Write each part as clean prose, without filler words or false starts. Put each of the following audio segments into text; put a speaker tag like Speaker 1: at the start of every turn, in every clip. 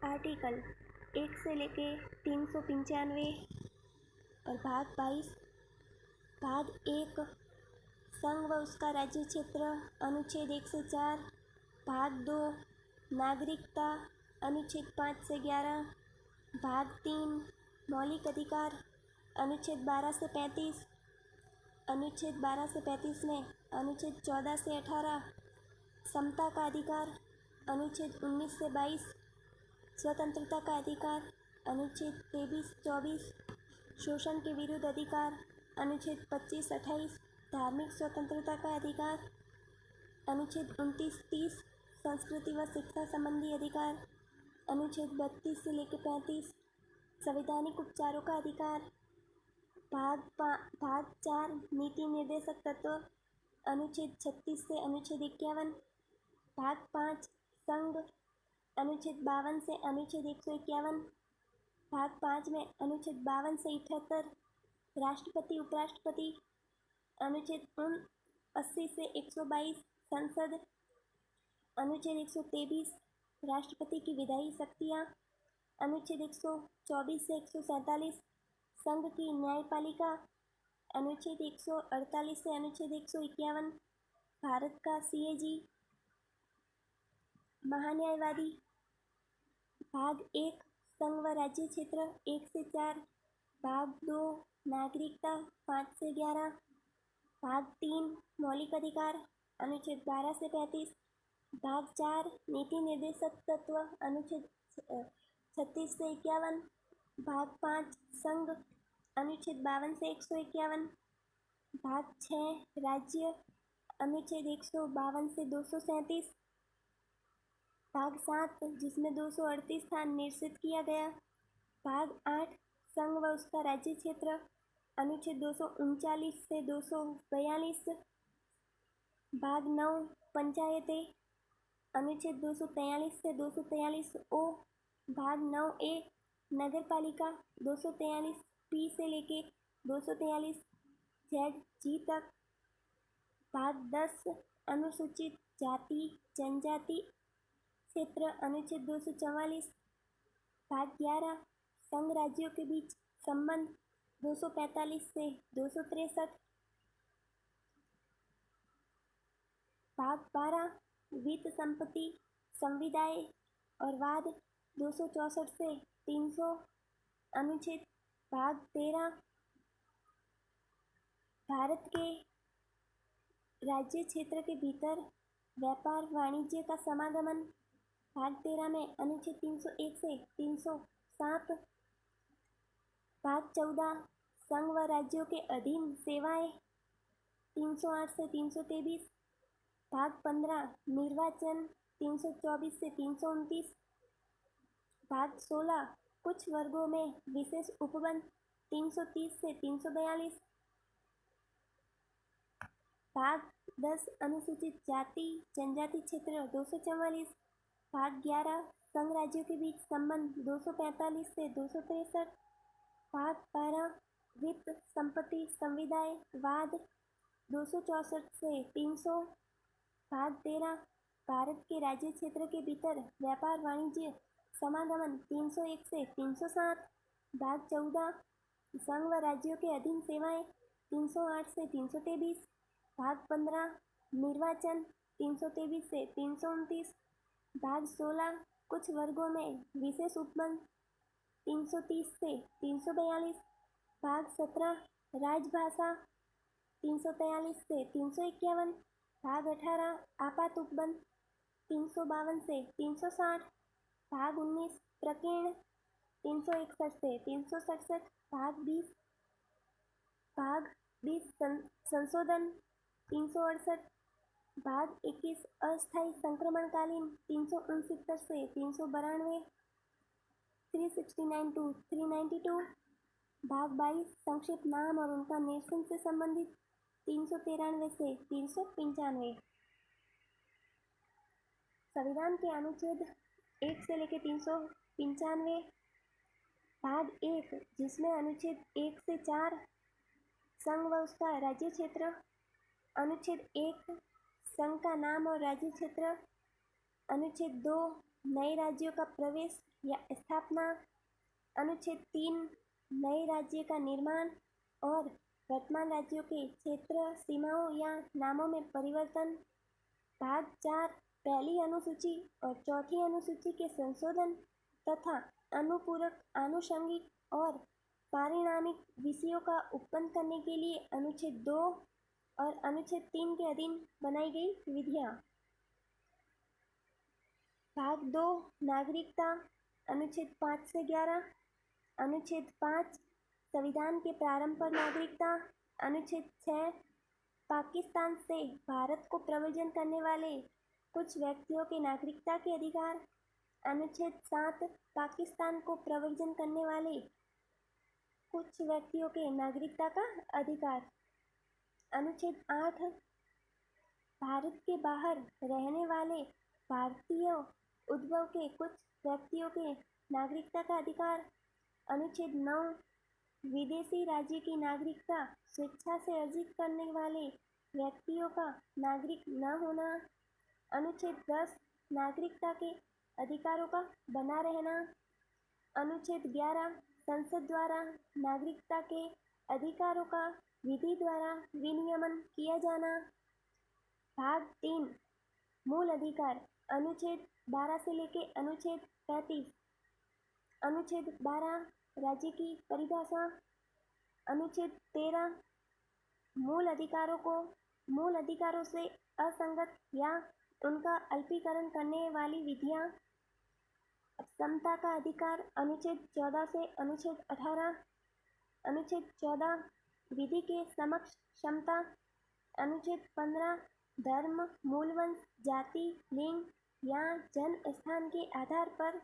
Speaker 1: Article 1 से लेके 395 और भाग 22 भाग 1 संघ व उसका राज्य क्षेत्र अनुच्छेद 1 से 4, भाग 2 नागरिकता अनुच्छेद 5 से 11, भाग 3 मौलिक अधिकार अनुच्छेद 12 से 35, अनुच्छेद 12 से 35 में अनुच्छेद 14 से 18, समता का अधिकार अनुच्छेद 19 से 22, स्वतंत्रता का अधिकार अनुच्छेद 23-24, शोषण के विरुद्ध अधिकार अनुच्छेद 25-28, धार्मिक स्वतंत्रता का अधिकार अनुच्छेद 29-30, संस्कृति व शिक्षा संबंधी अधिकार अनुच्छेद 32 से लेकर 35, संवैधानिक उपचारों का अधिकार भाग 4 नीति निर्देशक तत्व अनुच्छेद 36 से अनुच्छेद 51, भाग 5 संघ अनुच्छेद 52 से अनुच्छेद 151, भाग 5 में अनुच्छेद 52 से 78, राष्ट्रपति उपराष्ट्रपति अनुच्छेद 80 से 122, संसद अनुच्छेद 123, राष्ट्रपति की विधायी शक्तियाँ अनुच्छेद 124 से 147, संघ की न्यायपालिका अनुच्छेद 148 से अनुच्छेद 151, भारत का सीएजी, महान्यायवादी, भाग 1 संघ व राज्य क्षेत्र 1 से 4, भाग 2 नागरिकता 5 से 11, भाग 3 मौलिक अधिकार अनुच्छेद 12 से 35, भाग 4 नीति निर्देशक तत्व अनुच्छेद 36 से 51, भाग 5 संघ अनुच्छेद 52 से 151, भाग 6 राज्य अनुच्छेद 152 से 237, भाग 7 जिसमें 238 स्थान निश्चित किया गया, भाग 8 संघ व उसका राज्य क्षेत्र अनुच्छेद 239 से 242, भाग 9 पंचायतें अनुच्छेद 243 से 243 ओ, भाग 9A नगर पालिका 243 पी से लेके 243 जेड जी तक, भाग 10 अनुसूचित जाति जनजाति क्षेत्र अनुच्छेद 244, भाग 11 संघ राज्यों के बीच संबंध 245 से 263, भाग 12 वित्त संपत्ति संविदाय और वाद 264 से 300 अनुच्छेद, भाग 13 भारत के राज्य क्षेत्र के भीतर व्यापार वाणिज्य का समागमन, भाग 13 में अनुच्छेद 301 से 307, भाग 14 संघ व राज्यों के अधीन सेवाएं 308 से 323, भाग 15 निर्वाचन 324 से 329, भाग 16 कुछ वर्गों में विशेष उपबंध 330 से 342, भाग 10 अनुसूचित जाति जनजाति क्षेत्र 244, भाग 11 संघ राज्यों के बीच संबंध 245 से 263, भाग 12 वित्त संपत्ति संविदाय वाद 264 से 300, भाग 13 भारत के राज्य क्षेत्र के भीतर व्यापार वाणिज्य समागमन 301 से 307, भाग 14 संघ व राज्यों के अधीन सेवाएं 308 से 323, भाग 15 निर्वाचन 323 से 329, भाग 16 कुछ वर्गों में विशेष उपबंध 330 से 342, भाग 17 राजभाषा 343 से 351, भाग 18 आपात उपबंध 352 से 360, भाग 19 प्रकीर्ण 361 से 367, भाग 20 संशोधन 368, भाग 21 अस्थायी संक्रमणकालीन 369 से 392, 369 to 392, भाग 22 संक्षिप्त नाम और उनका निरसन से संबंधित 393 से 395। संविधान के अनुच्छेद 1 से लेकर 395, भाग 1 जिसमें अनुच्छेद 1 से 4 संघ व उसका राज्य क्षेत्र, अनुच्छेद 1 संघ का नाम और राज्य क्षेत्र, अनुच्छेद 2 नए राज्यों का प्रवेश या स्थापना। अनुच्छेद 3 नए राज्य का निर्माण और वर्तमान राज्यों के क्षेत्र सीमाओं या नामों में परिवर्तन। भाग 4 पहली अनुसूची और चौथी अनुसूची के संशोधन तथा अनुपूरक आनुषंगिक और पारिणामिक विषयों का उत्पन्न करने के लिए अनुच्छेद 2 और अनुच्छेद 3 के अधीन बनाई गई विधियाँ। भाग 2 नागरिकता। अनुच्छेद 5 से 11। अनुच्छेद 5 संविधान के प्रारंभ पर नागरिकता। अनुच्छेद 6 पाकिस्तान से भारत को प्रव्रजन करने वाले कुछ व्यक्तियों के नागरिकता के अधिकार। अनुच्छेद 7 पाकिस्तान को प्रव्रजन करने वाले कुछ व्यक्तियों के नागरिकता का अधिकार। अनुच्छेद 8 भारत के बाहर रहने वाले भारतीय उद्भव के कुछ व्यक्तियों के नागरिकता का अधिकार। अनुच्छेद 9 विदेशी राज्य की नागरिकता स्वेच्छा से अर्जित करने वाले व्यक्तियों का नागरिक न होना। अनुच्छेद 10 नागरिकता के अधिकारों का बना रहना। अनुच्छेद 11 संसद द्वारा नागरिकता के अधिकारों का विधि द्वारा विनियमन किया जाना। भाग 3 मूल अधिकार। अनुच्छेद 12 से लेकर अनुच्छेद 35। अनुच्छेद 12 राज्य की परिभाषा। अनुच्छेद 13 मूल अधिकारों से असंगत या उनका अल्पीकरण करने वाली विधियाँ। समता का अधिकार। अनुच्छेद 14 से अनुच्छेद 18। अनुच्छेद 14 विधि के समक्ष क्षमता। अनुच्छेद 15 धर्म, मूलवंश, जाति, लिंग या जन्म स्थान के आधार पर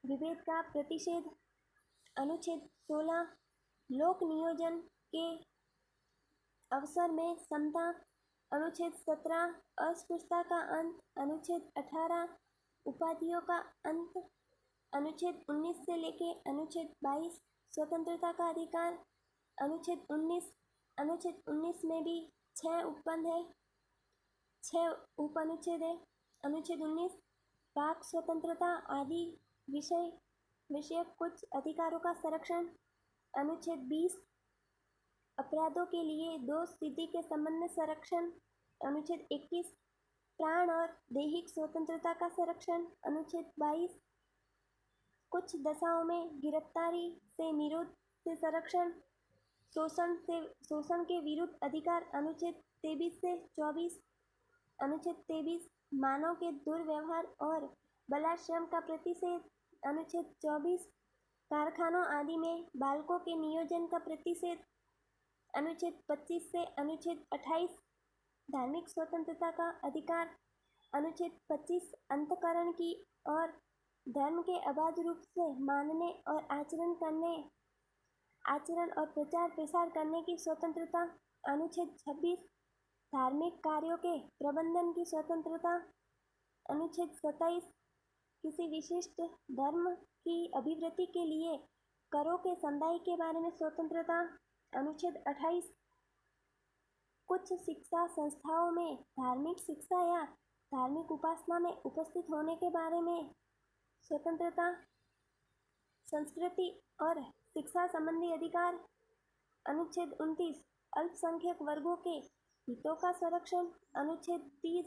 Speaker 1: विभेद का प्रतिषेध। अनुच्छेद 16 लोक नियोजन के अवसर में समता। अनुच्छेद 17 अस्पृश्यता का अंत। अनुच्छेद 18 उपाधियों का अंत। अनुच्छेद 19 से लेकर अनुच्छेद 22 स्वतंत्रता का अधिकार। अनुच्छेद 19 में भी 6 उपअनुच्छेद है। अनुच्छेद 19 वाक स्वतंत्रता आदि विषयक कुछ अधिकारों का संरक्षण। अनुच्छेद 20 अपराधों के लिए दोष सिद्धि के संबंध में संरक्षण। अनुच्छेद 21 प्राण और दैहिक स्वतंत्रता का संरक्षण। अनुच्छेद 22 कुछ दशाओं में गिरफ्तारी से निरोध से संरक्षण। शोषण के विरुद्ध अधिकार। अनुच्छेद 23 से 24। अनुच्छेद 23 मानव के दुर्व्यवहार और बलात्श्रम का प्रतिषेध। अनुच्छेद 24 कारखानों आदि में बालकों के नियोजन का प्रतिषेध। अनुच्छेद 25 से अनुच्छेद 28 धार्मिक स्वतंत्रता का अधिकार। अनुच्छेद 25 अंतःकरण की और धर्म के अबाध रूप से मानने और आचरण और प्रचार प्रसार करने की स्वतंत्रता। अनुच्छेद 26 धार्मिक कार्यों के प्रबंधन की स्वतंत्रता। अनुच्छेद 27 किसी विशिष्ट धर्म की अभिवृद्धि के लिए करों के संदाय के बारे में स्वतंत्रता। अनुच्छेद 28 कुछ शिक्षा संस्थाओं में धार्मिक शिक्षा या धार्मिक उपासना में उपस्थित होने के बारे में स्वतंत्रता। संस्कृति और शिक्षा संबंधी अधिकार। अनुच्छेद 29 अल्पसंख्यक वर्गों के हितों का संरक्षण। अनुच्छेद 30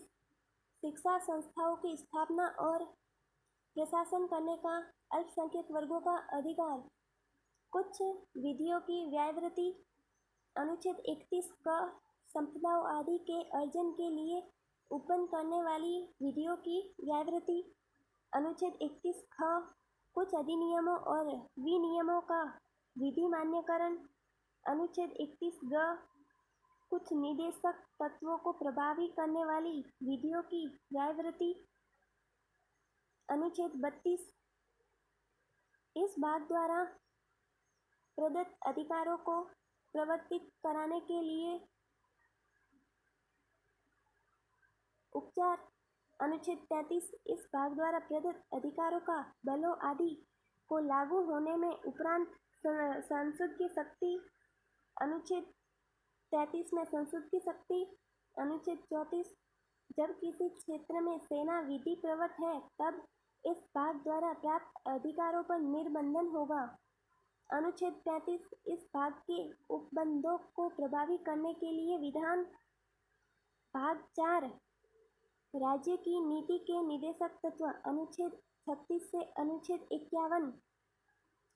Speaker 1: शिक्षा संस्थाओं की स्थापना और प्रशासन करने का अल्पसंख्यक वर्गों का अधिकार। कुछ विधियों की व्यावृत्ति। अनुच्छेद 31 क संपदाओं आदि के अर्जन के लिए उत्पन्न करने वाली विधियों की व्यावृत्ति। अनुच्छेद 31 ख कुछ अधिनियमों और विनियमों का विधि मान्यकरण। अनुच्छेद 31 ग कुछ निदेशक तत्वों को प्रभावी करने वाली विधियों की व्यावृत्ति। अनुच्छेद 32 इस भाग द्वारा प्रदत्त अधिकारों को प्रवर्तित कराने के लिए उपचार। अनुच्छेद 33 इस भाग द्वारा प्रदत्त अधिकारों का बलों आदि को लागू होने में उपरांत संसद की शक्ति। अनुच्छेद 33 में संसद की शक्ति। अनुच्छेद 34 जब किसी क्षेत्र में सेना विधि प्रवृत्त है तब इस भाग द्वारा प्राप्त अधिकारों पर निर्बंधन होगा। अनुच्छेद 35 इस भाग के उपबंधों को प्रभावी करने के लिए विधान। भाग 4 राज्य की नीति के निर्देशक तत्व। अनुच्छेद 36 से अनुच्छेद 51।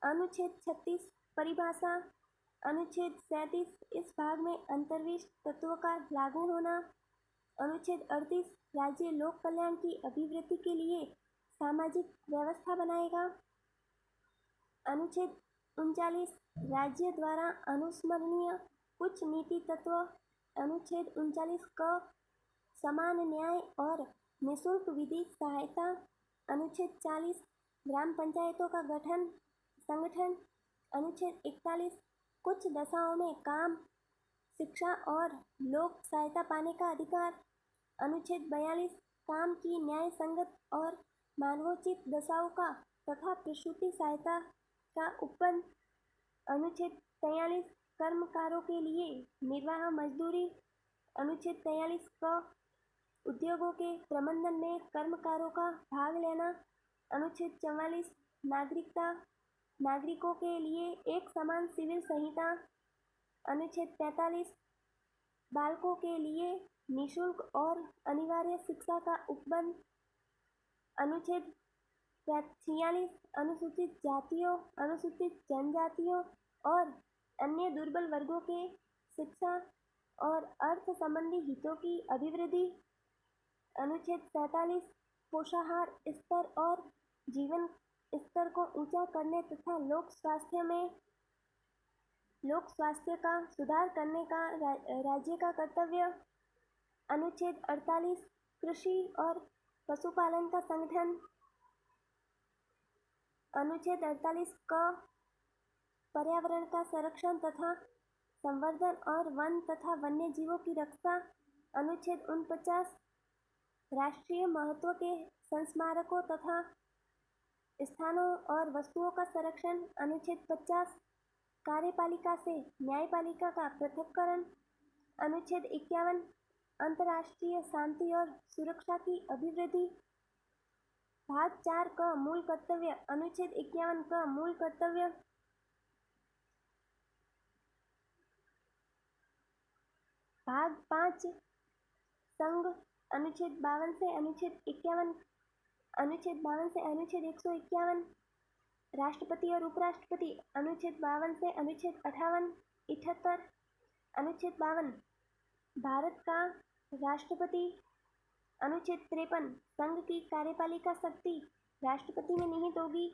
Speaker 1: अनुच्छेद 36 परिभाषा। अनुच्छेद 37 इस भाग में अंतर्विष्ट तत्वों का लागू होना। अनुच्छेद 38 राज्य लोक कल्याण की अभिवृद्धि के लिए सामाजिक व्यवस्था बनाएगा। अनुच्छेद 39 राज्य द्वारा अनुस्मरणीय कुछ नीति तत्व। अनुच्छेद 39 क समान न्याय और निःशुल्क विधि सहायता। अनुच्छेद 40 ग्राम पंचायतों का गठन संगठन। अनुच्छेद 41 कुछ दशाओं में काम, शिक्षा और लोक सहायता पाने का अधिकार। अनुच्छेद 42 काम की न्याय संगत और मानवोचित दशाओं का तथा प्रसूति सहायता का उपबंध। अनुच्छेद 43 कर्मकारों के लिए निर्वाह मजदूरी। अनुच्छेद 43 क उद्योगों के प्रबंधन में कर्मकारों का भाग लेना। अनुच्छेद 44 नागरिकता नागरिकों के लिए एक समान सिविल संहिता। अनुच्छेद 45 बालकों के लिए निःशुल्क और अनिवार्य शिक्षा का उपबंध। अनुच्छेद 46 अनुसूचित जातियों, अनुसूचित जनजातियों और अन्य दुर्बल वर्गों के शिक्षा और अर्थ संबंधी हितों की अभिवृद्धि। अनुच्छेद 47 पोषाहार स्तर और जीवन स्तर को ऊंचा करने तथा लोक स्वास्थ्य का सुधार करने का राज्य का कर्तव्य। अनुच्छेद 48 कृषि और पशुपालन का संगठन। अनुच्छेद 48 क पर्यावरण का संरक्षण तथा संवर्धन और वन तथा वन्य जीवों की रक्षा। अनुच्छेद 49 राष्ट्रीय महत्व के संस्मारकों तथा स्थानों और वस्तुओं का संरक्षण। अनुच्छेद 50 कार्यपालिका से न्यायपालिका का पृथक्करण। अनुच्छेद 51 अंतर्राष्ट्रीय शांति और सुरक्षा की अभिवृद्धि। भाग 4 का मूल कर्तव्य। अनुच्छेद 51 का मूल कर्तव्य। भाग 5 संघ। अनुच्छेद 52 से अनुच्छेद 51। अनुच्छेद 52 से अनुच्छेद 151 राष्ट्रपति और उपराष्ट्रपति। अनुच्छेद 52 से अनुच्छेद 78। अनुच्छेद 52 भारत का राष्ट्रपति। अनुच्छेद 53 संघ की कार्यपालिका शक्ति राष्ट्रपति में निहित होगी।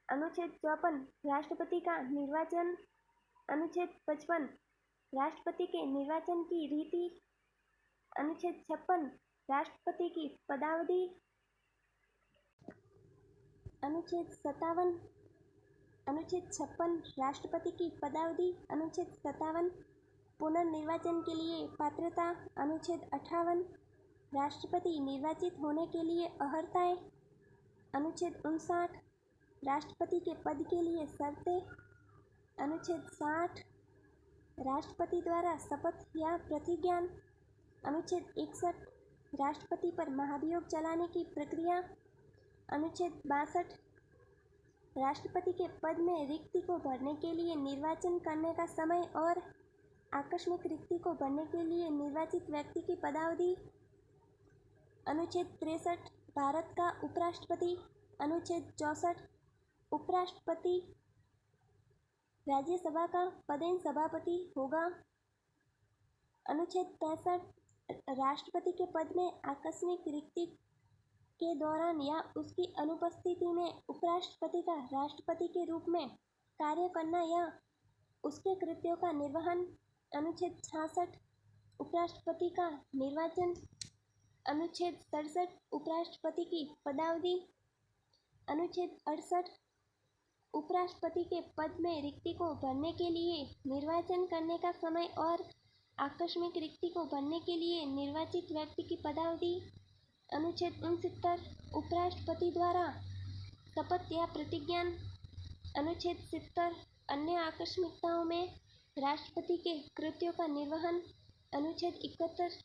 Speaker 1: अनुच्छेद 54 राष्ट्रपति का निर्वाचन। अनुच्छेद 55 राष्ट्रपति के निर्वाचन की रीति। अनुच्छेद 56 राष्ट्रपति की पदावधि। अनुच्छेद 57 अनुच्छेद 56 राष्ट्रपति की पदावधि। अनुच्छेद 57 पुनर्निर्वाचन के लिए पात्रता। अनुच्छेद 58 राष्ट्रपति निर्वाचित होने के लिए अर्हताएं। अनुच्छेद 59 राष्ट्रपति के पद के लिए शर्तें। अनुच्छेद 60 राष्ट्रपति द्वारा शपथ या प्रतिज्ञान। अनुच्छेद 61 राष्ट्रपति पर महाभियोग चलाने की प्रक्रिया। अनुच्छेद 62 राष्ट्रपति के पद में रिक्ति को भरने के लिए निर्वाचन करने का समय और आकस्मिक रिक्ति को भरने के लिए निर्वाचित व्यक्ति की पदावधि। अनुच्छेद 63 भारत का उपराष्ट्रपति। अनुच्छेद 64 उपराष्ट्रपति राज्यसभा का पदेन सभापति होगा। अनुच्छेद 65 राष्ट्रपति के पद में आकस्मिक रिक्ति के दौरान या उसकी अनुपस्थिति में उपराष्ट्रपति का राष्ट्रपति के रूप में कार्य करना या उसके कृत्यों का निर्वहन। अनुच्छेद 66 उपराष्ट्रपति का निर्वाचन। अनुच्छेद 67 उपराष्ट्रपति की पदावधि। अनुच्छेद 68 उपराष्ट्रपति के पद में रिक्ति को भरने के लिए निर्वाचन करने का समय और आकस्मिक रिक्ति को भरने के लिए निर्वाचित व्यक्ति की पदावधि। अनुच्छेद 69 उपराष्ट्रपति द्वारा शपथ या प्रतिज्ञान। अनुच्छेद 70 अन्य आकस्मिकताओं में राष्ट्रपति के कृत्यों का निर्वहन। अनुच्छेद 71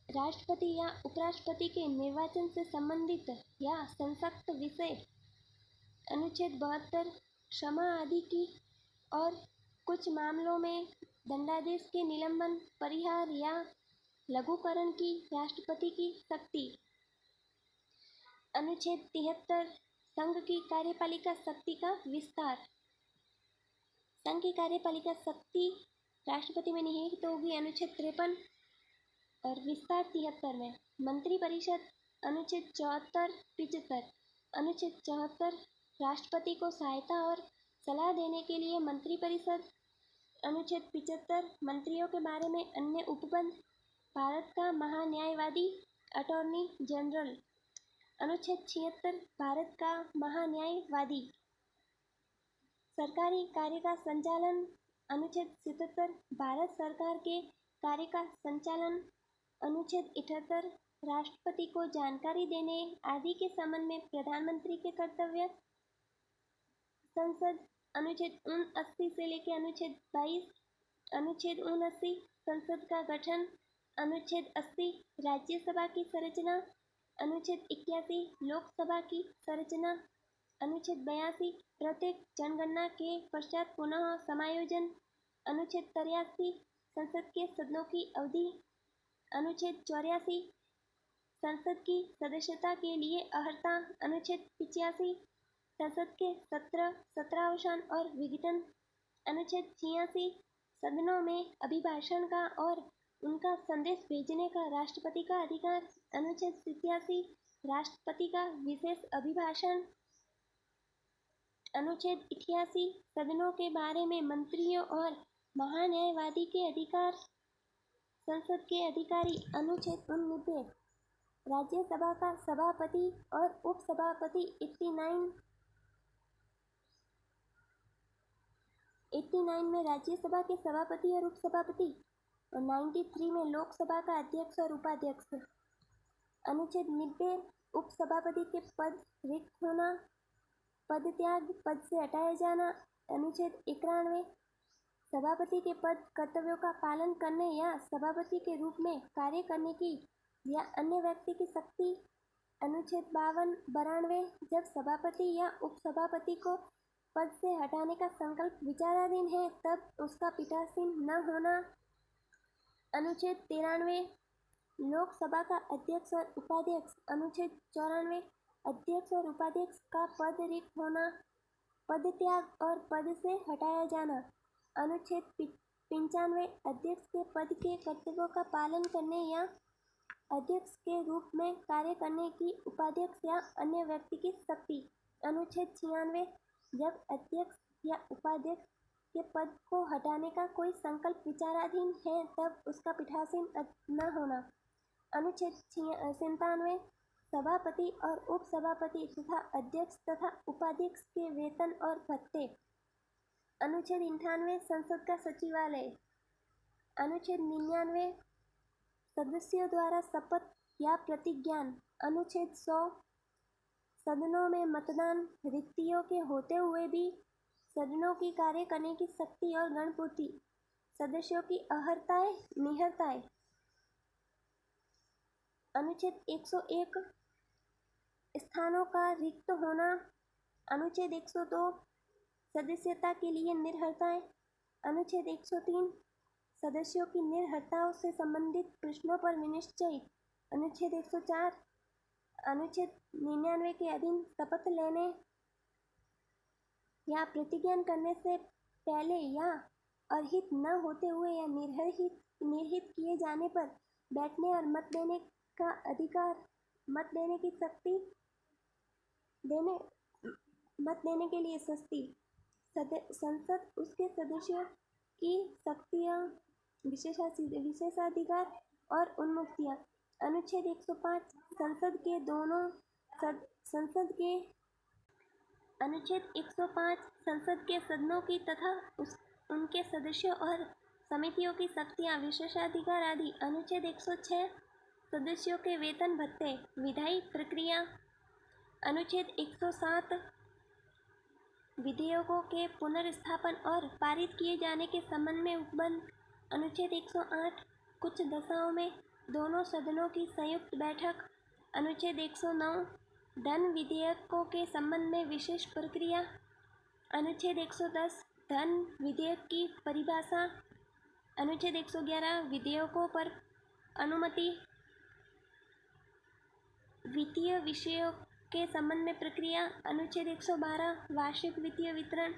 Speaker 1: राष्ट्रपति या उपराष्ट्रपति के निर्वाचन से संबंधित या संसक्त विषय अनुच्छेद 72 क्षमा आदि की और कुछ मामलों में दंडादेश के निलंबन, परिहार या लघुकरण की राष्ट्रपति की शक्ति। अनुच्छेद 73 संघ की कार्यपालिका शक्ति का विस्तार। संघ की कार्यपालिका शक्ति राष्ट्रपति में निहित होगी अनुच्छेद 53 और विस्तार 73 में। मंत्रिपरिषद अनुच्छेद 74-75। अनुच्छेद 74 राष्ट्रपति को सहायता और सलाह देने के लिए मंत्रिपरिषद। अनुच्छेद 75 मंत्रियों के बारे में अन्य उपबंध। भारत का महान्यायवादी अटॉर्नी जनरल। अनुच्छेद 76 भारत का महान्यायवादी। सरकारी कार्य का संचालन। अनुच्छेद 77 भारत सरकार के कार्य का संचालन। अनुच्छेद 78 राष्ट्रपति को जानकारी देने आदि के संबंध में प्रधानमंत्री के कर्तव्य। संसद अनुच्छेद 79 से लेकर अनुच्छेद 22। अनुच्छेद 79 संसद का गठन। अनुच्छेद 80 राज्यसभा की संरचना। अनुच्छेद 81 लोकसभा की संरचना। अनुच्छेद 82 प्रत्येक जनगणना के पश्चात पुनः समायोजन। अनुच्छेद 83 संसद के सदनों की अवधि। अनुच्छेद 84 संसद की सदस्यता के लिए अर्हता। अनुच्छेद 85 संसद के सत्रावसान और विघटन। अनुच्छेद 86 सदनों में अभिभाषण का और उनका संदेश भेजने का राष्ट्रपति का अधिकार। अनुच्छेद 87 राष्ट्रपति का विशेष अभिभाषण। अनुच्छेद 88 सदनों के बारे में मंत्रियों और महान्यायवादी के अधिकार। संसद के अधिकारी। अनुच्छेद 89 राज्यसभा का सभापति और उपसभापति। 89 में राज्यसभा के सभापति और उपसभापति और 93 में लोकसभा का अध्यक्ष और उपाध्यक्ष। अनुच्छेद 90 उपसभापति के पद रिक्त होना, पद त्याग, पद से हटाया जाना। अनुच्छेद 91 सभापति के पद कर्तव्यों का पालन करने या सभापति के रूप में कार्य करने की या अन्य व्यक्ति की शक्ति। अनुच्छेद 92 जब सभापति या उपसभापति को पद से हटाने का संकल्प विचाराधीन है तब उसका पीठासीन न होना। अनुच्छेद 93 लोकसभा का अध्यक्ष और उपाध्यक्ष। अनुच्छेद 94 अध्यक्ष और उपाध्यक्ष का पद रिक्त होना, पद त्याग और पद से हटाया जाना। अनुच्छेद 95 अध्यक्ष के पद के कर्तव्यों का पालन करने या अध्यक्ष के रूप में कार्य करने की उपाध्यक्ष या अन्य व्यक्ति की शक्ति। अनुच्छेद 96 जब अध्यक्ष या उपाध्यक्ष के पद को हटाने का कोई संकल्प विचाराधीन है तब उसका पीठासीन न होना। अनुच्छेद 97 सभापति और उपसभापति तथा अध्यक्ष तथा उपाध्यक्ष के वेतन और भत्ते। अनुच्छेद 98 संसद का सचिवालय। अनुच्छेद 99 सदस्यों द्वारा शपथ या प्रतिज्ञान। अनुच्छेद 100 सदनों में मतदान। रिक्तियों के होते हुए भी सदनों की कार्य करने की शक्ति और गणपूर्ति। सदस्यों की अर्हताएं, निहरताएं। अनुच्छेद 101 स्थानों का रिक्त होना। अनुच्छेद 102 सदस्यता के लिए निर्हरताएं। अनुच्छेद 103 सदस्यों की निर्हरताओं से संबंधित प्रश्नों पर विनिश्चय। अनुच्छेद 104 अनुच्छेद 99 के अधीन शपथ लेने या प्रतिज्ञा करने से पहले या अर्हित न होते हुए या निर्हित किए जाने पर बैठने और मत देने का अधिकार। मत देने की शक्ति। मत देने के लिए शक्ति। संसद उसके सदस्यों की शक्तियाँ, विशेषाधिकार और उन्मुक्तियाँ। अनुच्छेद 105 अनुच्छेद 105 संसद के सदनों की तथा उनके सदस्यों और समितियों की शक्तियाँ, विशेषाधिकार आदि। अनुच्छेद 106 सदस्यों के वेतन भत्ते, विधायी प्रक्रिया। अनुच्छेद 107 विधेयकों के पुनर्स्थापन और पारित किए जाने के संबंध में उपबंध। अनुच्छेद 108 कुछ दशाओं में दोनों सदनों की संयुक्त बैठक। अनुच्छेद 109 धन विधेयकों के संबंध में विशेष प्रक्रिया। अनुच्छेद 110 धन विधेयक की परिभाषा। अनुच्छेद 111 विधेयकों पर अनुमति। वित्तीय विषयों के संबंध में प्रक्रिया। अनुच्छेद 112 वार्षिक वित्तीय वितरण।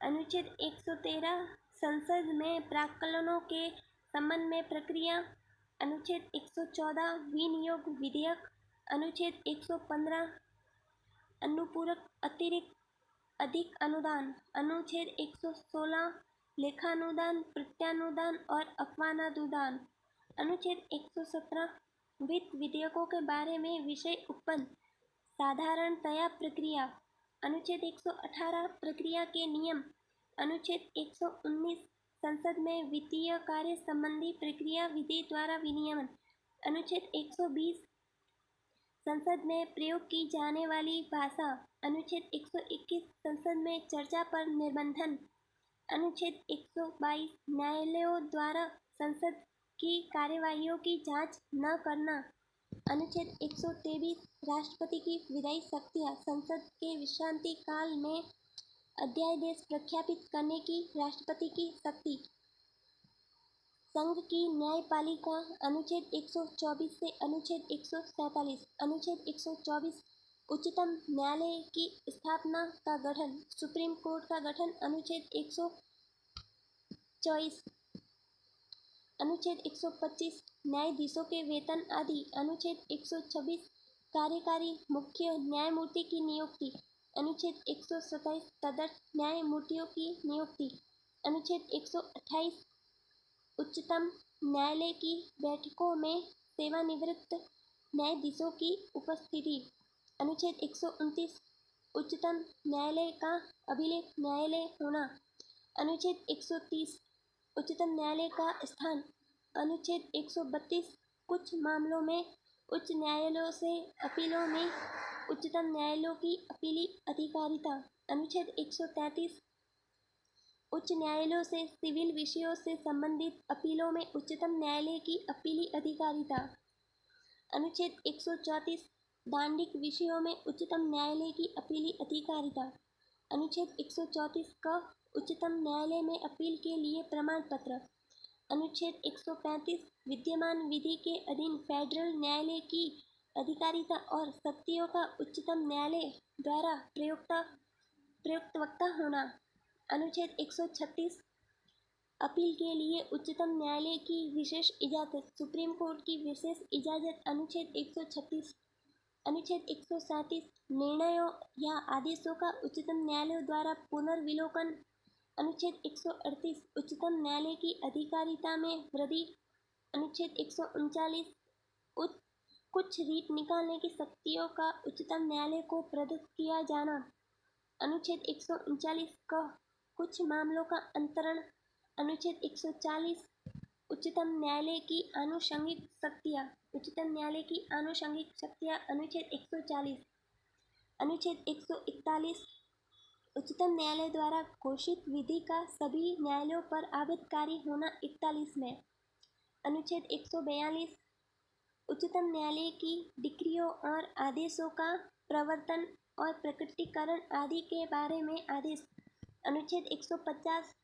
Speaker 1: अनुच्छेद 113 संसद में प्राक्कलनों के संबंध में प्रक्रिया। अनुच्छेद 114 विनियोग विधेयक। अनुच्छेद 115 अनुपूरक अतिरिक्त अधिक अनुदान। अनुच्छेद 116 लेखानुदान, प्रत्यानुदान और अपवादानुदान। अनुच्छेद 117 वित्त विधेयकों के बारे में विषय उत्पन्न साधारणतया प्रक्रिया। अनुच्छेद 118 प्रक्रिया के नियम। अनुच्छेद 119 संसद में वित्तीय कार्य संबंधी प्रक्रिया विधि द्वारा विनियमन। अनुच्छेद 120 संसद में प्रयोग की जाने वाली भाषा। अनुच्छेद 121 संसद में चर्चा पर निर्बंधन। अनुच्छेद 122 न्यायालयों द्वारा संसद की कार्यवाहियों की जांच न करना। अनुच्छेद 123 राष्ट्रपति की विधायी शक्तियाँ। संसद के विश्रांति काल में अध्यादेश प्रख्यापित करने की राष्ट्रपति की शक्ति। संघ की न्यायपालिका। अनुच्छेद 124 से अनुच्छेद 147। अनुच्छेद 124 उच्चतम न्यायालय की स्थापना का गठन, सुप्रीम कोर्ट का गठन। अनुच्छेद 124 अनुच्छेद 125 न्यायाधीशों के वेतन आदि। अनुच्छेद 126 कार्यकारी मुख्य न्यायमूर्ति की नियुक्ति। अनुच्छेद 127 तदर्थ न्यायमूर्तियों की नियुक्ति। अनुच्छेद 128 उच्चतम न्यायालय की बैठकों में सेवानिवृत्त न्यायाधीशों की उपस्थिति। अनुच्छेद 129 उच्चतम न्यायालय का अभिलेख न्यायालय होना। अनुच्छेद 130 उच्चतम न्यायालय का स्थान। अनुच्छेद 132 कुछ मामलों में उच्च न्यायालयों से अपीलों में उच्चतम न्यायालयों की अपीली अधिकारिता। अनुच्छेद 133 उच्च न्यायालयों से सिविल विषयों से संबंधित अपीलों में उच्चतम न्यायालय की अपीली अधिकारिता। अनुच्छेद 134 दांडिक विषयों में उच्चतम न्यायालय की अपीली अधिकारिता। अनुच्छेद 134 का उच्चतम न्यायालय में अपील के लिए प्रमाण पत्र। अनुच्छेद 135 विद्यमान विधि के अधीन फेडरल न्यायालय की अधिकारिता और शक्तियों का उच्चतम न्यायालय द्वारा प्रयुक्तवक्ता होना। अनुच्छेद 136 अपील के लिए उच्चतम न्यायालय की विशेष इजाज़त, सुप्रीम कोर्ट की विशेष इजाज़त। अनुच्छेद 136 अनुच्छेद 137 निर्णयों या आदेशों का उच्चतम न्यायालय द्वारा पुनर्विलोकन। अनुच्छेद 138 उच्चतम न्यायालय की अधिकारिता में वृद्धि। अनुच्छेद 139 कुछ रीट निकालने की शक्तियों का उच्चतम न्यायालय को प्रदत्त किया जाना। अनुच्छेद 139 का कुछ मामलों का अंतरण। अनुच्छेद 140 उच्चतम न्यायालय की आनुषंगिक शक्तियाँ। उच्चतम न्यायालय की आनुषंगिक शक्तियाँ। अनुच्छेद 140 अनुच्छेद 141 उच्चतम न्यायालय द्वारा घोषित विधि का सभी न्यायालयों पर आबद्धकारी होना। 41 में अनुच्छेद 142 उच्चतम न्यायालय की डिक्रियों और आदेशों का प्रवर्तन और प्रकटीकरण आदि के बारे में आदेश। अनुच्छेद 150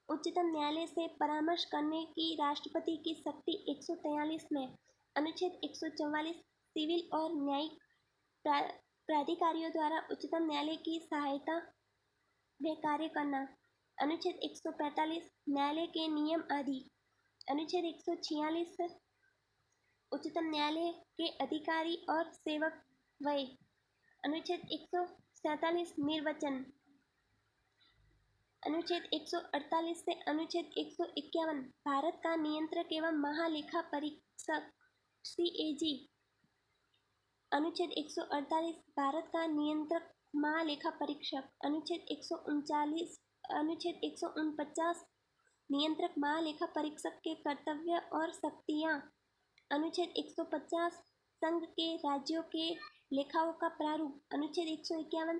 Speaker 1: उच्चतम न्यायालय से परामर्श करने की राष्ट्रपति की शक्ति। 143 में अनुच्छेद 144 सिविल और न्यायिक प्राधिकारियों द्वारा उच्चतम न्यायालय की सहायता व कार्य करना। अनुच्छेद 145 न्यायालय के नियम आदि। अनुच्छेद 146 उच्चतम न्यायालय के अधिकारी और सेवक व्यय। अनुच्छेद 147 निर्वाचन। अनुच्छेद 148 से अनुच्छेद 151 भारत का नियंत्रक एवं महालेखा परीक्षक CAG। अनुच्छेद 148 भारत का नियंत्रक महालेखा परीक्षक। अनुच्छेद 139 अनुच्छेद 149 नियंत्रक महालेखा परीक्षक के कर्तव्य और शक्तियाँ। अनुच्छेद 150 संघ के राज्यों के लेखाओं का प्रारूप। अनुच्छेद 151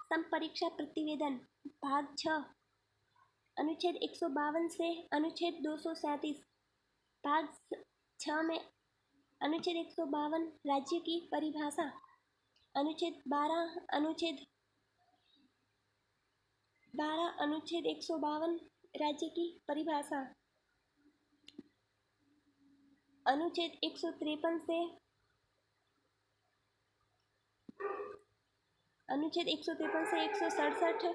Speaker 1: संपरीक्षा प्रतिवेदन भाग 6। अनुच्छेद 152 से अनुच्छेद 237 भाग 6 में अनुच्छेद 152 राज्य की परिभाषा। अनुच्छेद 12 अनुच्छेद 152 राज्य की परिभाषा। अनुच्छेद 153 से अनुच्छेद 167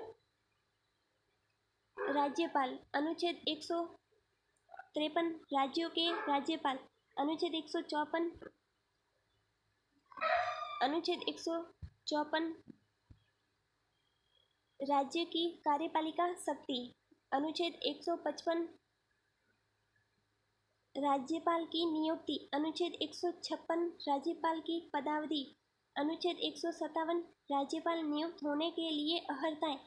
Speaker 1: राज्यपाल। अनुच्छेद 153 राज्यों के राज्यपाल। अनुच्छेद 154 राज्य की कार्यपालिका शक्ति। अनुच्छेद 155 राज्यपाल की नियुक्ति। अनुच्छेद 156 राज्यपाल की पदावधि। अनुच्छेद 157 राज्यपाल नियुक्त होने के लिए अर्हताएं।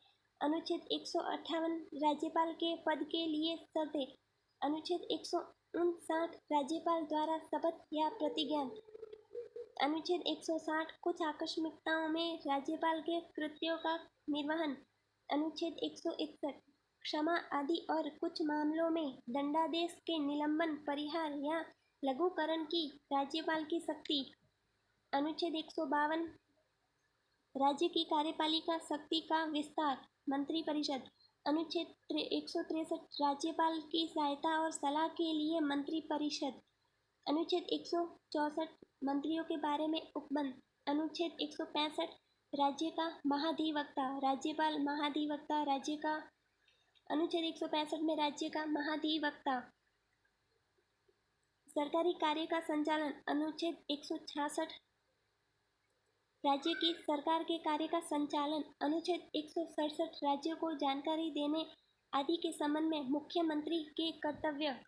Speaker 1: अनुच्छेद 158 राज्यपाल के पद के लिए शर्तें। अनुच्छेद 159 राज्यपाल द्वारा शपथ या प्रतिज्ञा। अनुच्छेद 160 कुछ आकस्मिकताओं में राज्यपाल के कृत्यों का निर्वहन। अनुच्छेद 161 क्षमा आदि और कुछ मामलों में दंडादेश के निलंबन, परिहार या लघुकरण की राज्यपाल की शक्ति। अनुच्छेद 152 राज्य की कार्यपालिका शक्ति का विस्तार। मंत्रिपरिषद। अनुच्छेद 163 राज्यपाल की सहायता और सलाह के लिए मंत्रिपरिषद। अनुच्छेद 164 मंत्रियों के बारे में उपबंध। अनुच्छेद 165 राज्य का महाधिवक्ता। राज्यपाल महाधिवक्ता राज्य का। अनुच्छेद 165 में राज्य का महाधिवक्ता सरकारी कार्य का संचालन। अनुच्छेद 166 राज्य की सरकार के कार्य का संचालन। अनुच्छेद 167 राज्यों को जानकारी देने आदि के संबंध में मुख्यमंत्री के कर्तव्य।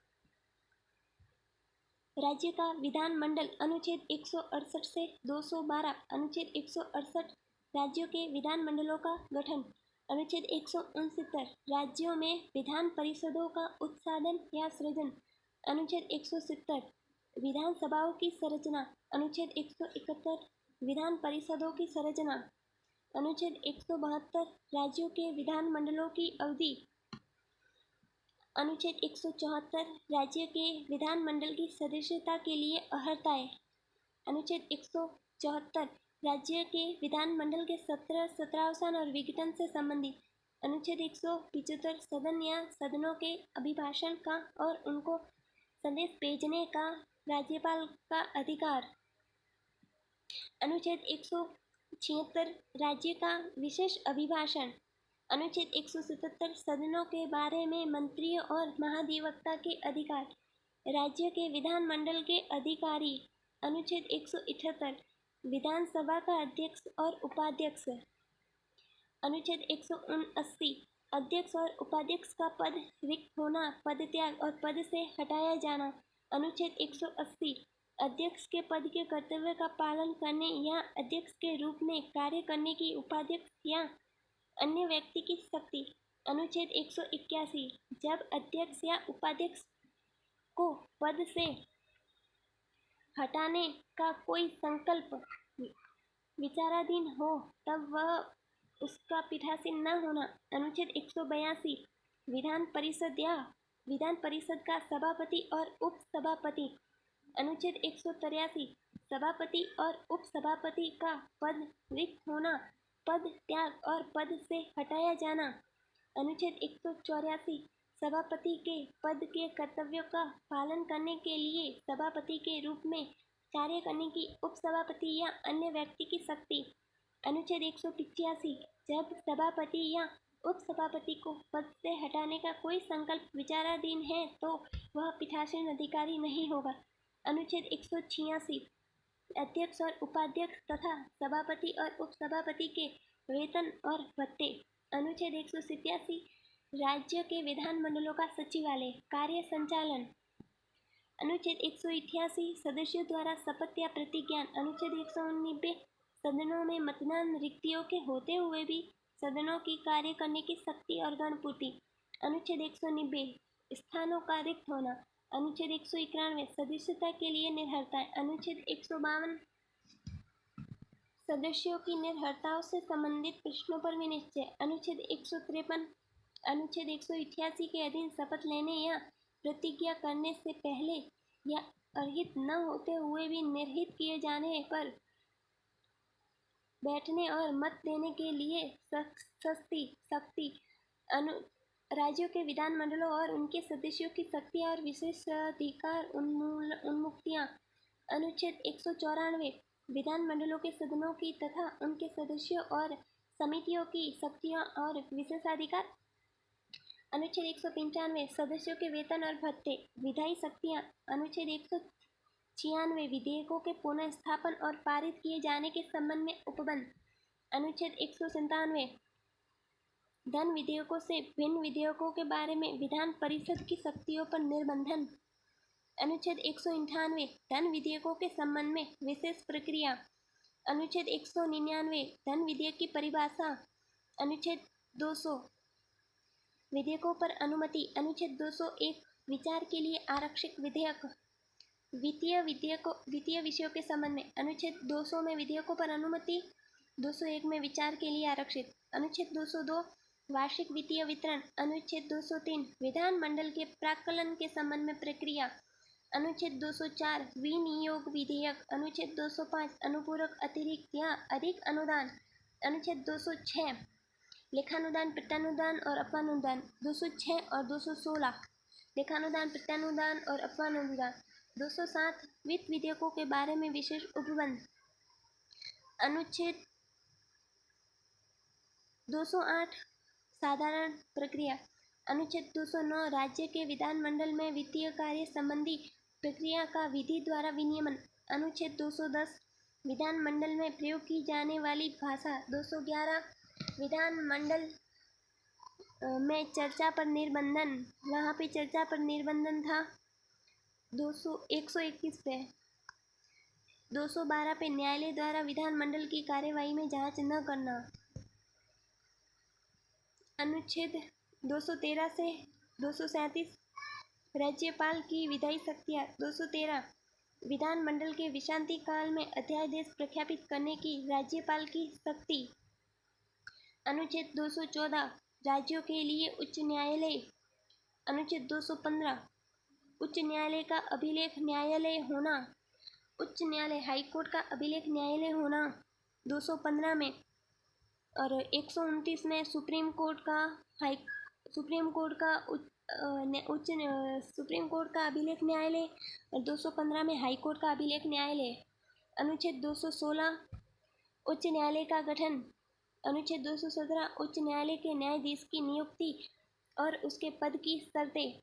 Speaker 1: राज्य का विधानमंडल। अनुच्छेद 168 से 212। अनुच्छेद 168 राज्यों के विधानमंडलों का गठन। अनुच्छेद 169 राज्यों में विधान परिषदों का उत्साधन या सृजन। अनुच्छेद 170 विधानसभाओं की संरचना। अनुच्छेद 171 विधान परिषदों की संरचना। अनुच्छेद 172 राज्यों के विधानमंडलों की अवधि। अनुच्छेद 174 राज्य के विधानमंडल की सदस्यता के लिए अर्हताएं। अनुच्छेद 174 राज्य के विधानमंडल के सत्रावसान और विघटन से संबंधित। अनुच्छेद 175 सदन या सदनों के अभिभाषण का और उनको संदेश भेजने का राज्यपाल का अधिकार। अनुच्छेद 176 राज्य का विशेष अभिभाषण। अनुच्छेद 177 सदनों के बारे में मंत्रियों और महाधिवक्ता के अधिकार। राज्य के विधानमंडल के अधिकारी। अनुच्छेद 178 विधानसभा का अध्यक्ष और उपाध्यक्ष। अनुच्छेद 179 अध्यक्ष और उपाध्यक्ष का पद रिक्त होना, पद त्याग और पद से हटाया जाना। अनुच्छेद 180 अध्यक्ष के पद के कर्तव्य का पालन करने या अध्यक्ष के रूप में कार्य करने की उपाध्यक्ष या अन्य व्यक्ति की शक्ति। अनुच्छेद 181 जब अध्यक्ष या उपाध्यक्ष को पद से हटाने का कोई संकल्प विचाराधीन हो तब वह उसका पीठासीन न होना। अनुच्छेद 182 विधान परिषद या विधान परिषद का सभापति और उपसभापति। अनुच्छेद 183 सभापति और उपसभापति का पद रिक्त होना, पद त्याग और पद से हटाया जाना। अनुच्छेद 184 सभापति के पद के कर्तव्यों का पालन करने के लिए सभापति के रूप में कार्य करने की उपसभापति या अन्य व्यक्ति की शक्ति। अनुच्छेद 185 जब सभापति या उपसभापति को पद से हटाने का कोई संकल्प विचाराधीन है तो वह पीठासीन अधिकारी नहीं होगा। अनुच्छेद 186 अध्यक्ष और उपाध्यक्ष तथा सभापति और उपसभापति के वेतन और भत्ते। अनुच्छेद 187 राज्य के विधानमंडलों का सचिवालय, कार्य संचालन। अनुच्छेद 188 सदस्यों द्वारा शपथ या प्रतिज्ञा। अनुच्छेद 190 सदनों में मतदान रिक्तियों के होते हुए भी सदनों की कार्य करने की शक्ति और गणपूर्ति। अनुच्छेद 190 स्थानों का रिक्त होना। अनुच्छेद 191 सदस्यता के लिए निर्भरताएं। अनुच्छेद 152 सदस्यों की निर्भरताओं से संबंधित प्रश्नों पर विनिश्चय। अनुच्छेद 153 अनुच्छेद 188 के अधीन शपथ लेने या प्रतिज्ञा करने से पहले या अर्हित न होते हुए भी निर्हित किए जाने पर बैठने और मत देने के लिए शक्ति राज्यों के विधानमंडलों और उनके सदस्यों की शक्तियां और विशेषाधिकार उन्मुक्तियां। अनुच्छेद 194 विधानमंडलों के सदनों की तथा उनके सदस्यों और समितियों की शक्तियां और विशेषाधिकार। अनुच्छेद 195 सदस्यों के वेतन और भत्ते विधायी शक्तियां। अनुच्छेद 196 विधेयकों के पुनः स्थापन और पारित किए जाने के संबंध में उपबंध। अनुच्छेद 197 धन विधेयकों से भिन्न विधेयकों के बारे में विधान परिषद की शक्तियों पर निर्बंधन। अनुच्छेद 198 धन विधेयकों के संबंध में विशेष प्रक्रिया। अनुच्छेद 199 धन विधेयक की परिभाषा। अनुच्छेद 200 विधेयकों पर अनुमति। अनुच्छेद 201 विचार के लिए आरक्षित विधेयक। वित्तीय विषयों के संबंध में। अनुच्छेद 200 में विधेयकों पर अनुमति। 201 में विचार के लिए आरक्षित। अनुच्छेद 202 वार्षिक वित्तीय वितरण। अनुच्छेद 203 विधानमंडल के प्राक्कलन के संबंध में प्रक्रिया। अनुच्छेद 204 विनियोग विधेयक। अनुच्छेद 205 अनुपूरक अतिरिक्त या अधिक अनुदान। अनुच्छेद 206 लेखानुदान प्रत्यानुदान और अपवानुदान। 206 और 216 लेखानुदान प्रत्यानुदान और अपवानुदान। 207 वित्त विधेयकों के बारे में विशेष उपबंध। अनुच्छेद 208 साधारण प्रक्रिया। अनुच्छेद 209 राज्य के विधानमंडल में वित्तीय कार्य संबंधी प्रक्रिया का विधि द्वारा विनियमन। अनुच्छेद 210 विधानमंडल में प्रयोग की जाने वाली भाषा। 211 विधानमंडल में चर्चा पर निर्बंधन। वहाँ पे चर्चा पर निर्बंधन था 121 पे। 212 पे न्यायालय द्वारा विधानमंडल की कार्यवाही में जांच न करना। अनुच्छेद 213 से 237 राज्यपाल की विधायी शक्तियाँ। 213 विधानमंडल के विश्रांति काल में अध्यादेश प्रख्यापित करने की राज्यपाल की शक्ति। अनुच्छेद 214 राज्यों के लिए उच्च न्यायालय। अनुच्छेद 215 उच्च न्यायालय का अभिलेख न्यायालय होना। उच्च न्यायालय हाईकोर्ट का अभिलेख न्यायालय होना। 215 में और 129 में सुप्रीम कोर्ट का अभिलेख न्यायालय और 215 में हाईकोर्ट का अभिलेख न्यायालय। अनुच्छेद 216 उच्च न्यायालय का गठन। अनुच्छेद 217 उच्च न्यायालय के न्यायाधीश की नियुक्ति और उसके पद की शर्तें।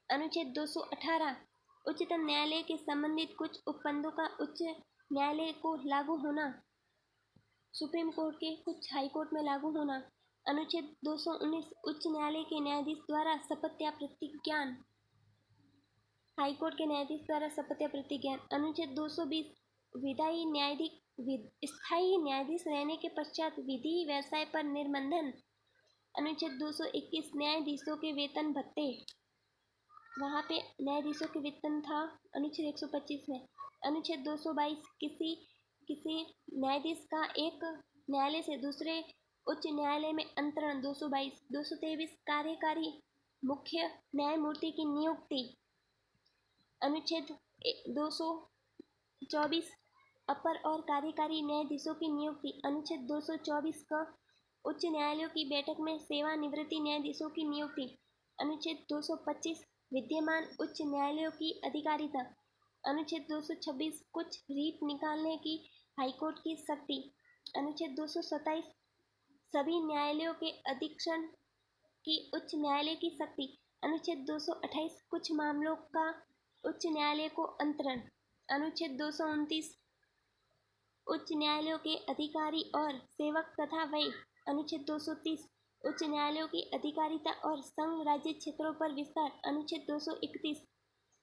Speaker 1: अनुच्छेद 218 उच्चतम न्यायालय के संबंधित कुछ उपबंधों का उच्च न्यायालय को लागू होना। सुप्रीम कोर्ट के कुछ हाईकोर्ट में लागू होना। अनुच्छेद 219 उच्च न्यायालय के न्यायाधीश द्वारा शपथ या प्रतिज्ञान। हाईकोर्ट के न्यायाधीश द्वारा शपथ या प्रतिज्ञान। अनुच्छेद 220 स्थायी न्यायाधीश रहने के पश्चात विधि व्यवसाय पर निर्बंधन। अनुच्छेद 221 न्यायाधीशों के वेतन भत्ते। वहाँ पे न्यायाधीशों के वेतन था अनुच्छेद 125 में। अनुच्छेद 222 किसी न्यायाधीश का एक न्यायालय से दूसरे उच्च न्यायालय में अंतरण। 222 223 कार्यकारी मुख्य न्यायमूर्ति की नियुक्ति। अनुच्छेद 224 अपर और कार्यकारी न्यायाधीशों की नियुक्ति। अनुच्छेद 224 का उच्च न्यायालयों की बैठक में सेवानिवृत्ति न्यायाधीशों की नियुक्ति। अनुच्छेद 225 विद्यमान उच्च न्यायालयों की अधिकारिता। अनुच्छेद 226 कुछ रीट निकालने की हाईकोर्ट की शक्ति। अनुच्छेद 227 सभी न्यायालयों के अधीक्षण की उच्च न्यायालय की शक्ति। अनुच्छेद 228 कुछ मामलों का उच्च न्यायालय को अंतरण। अनुच्छेद 229 उच्च न्यायालयों के अधिकारी और सेवक तथा व्यय। अनुच्छेद 230 उच्च न्यायालयों की अधिकारिता और संघ राज्य क्षेत्रों पर विस्तार। अनुच्छेद 231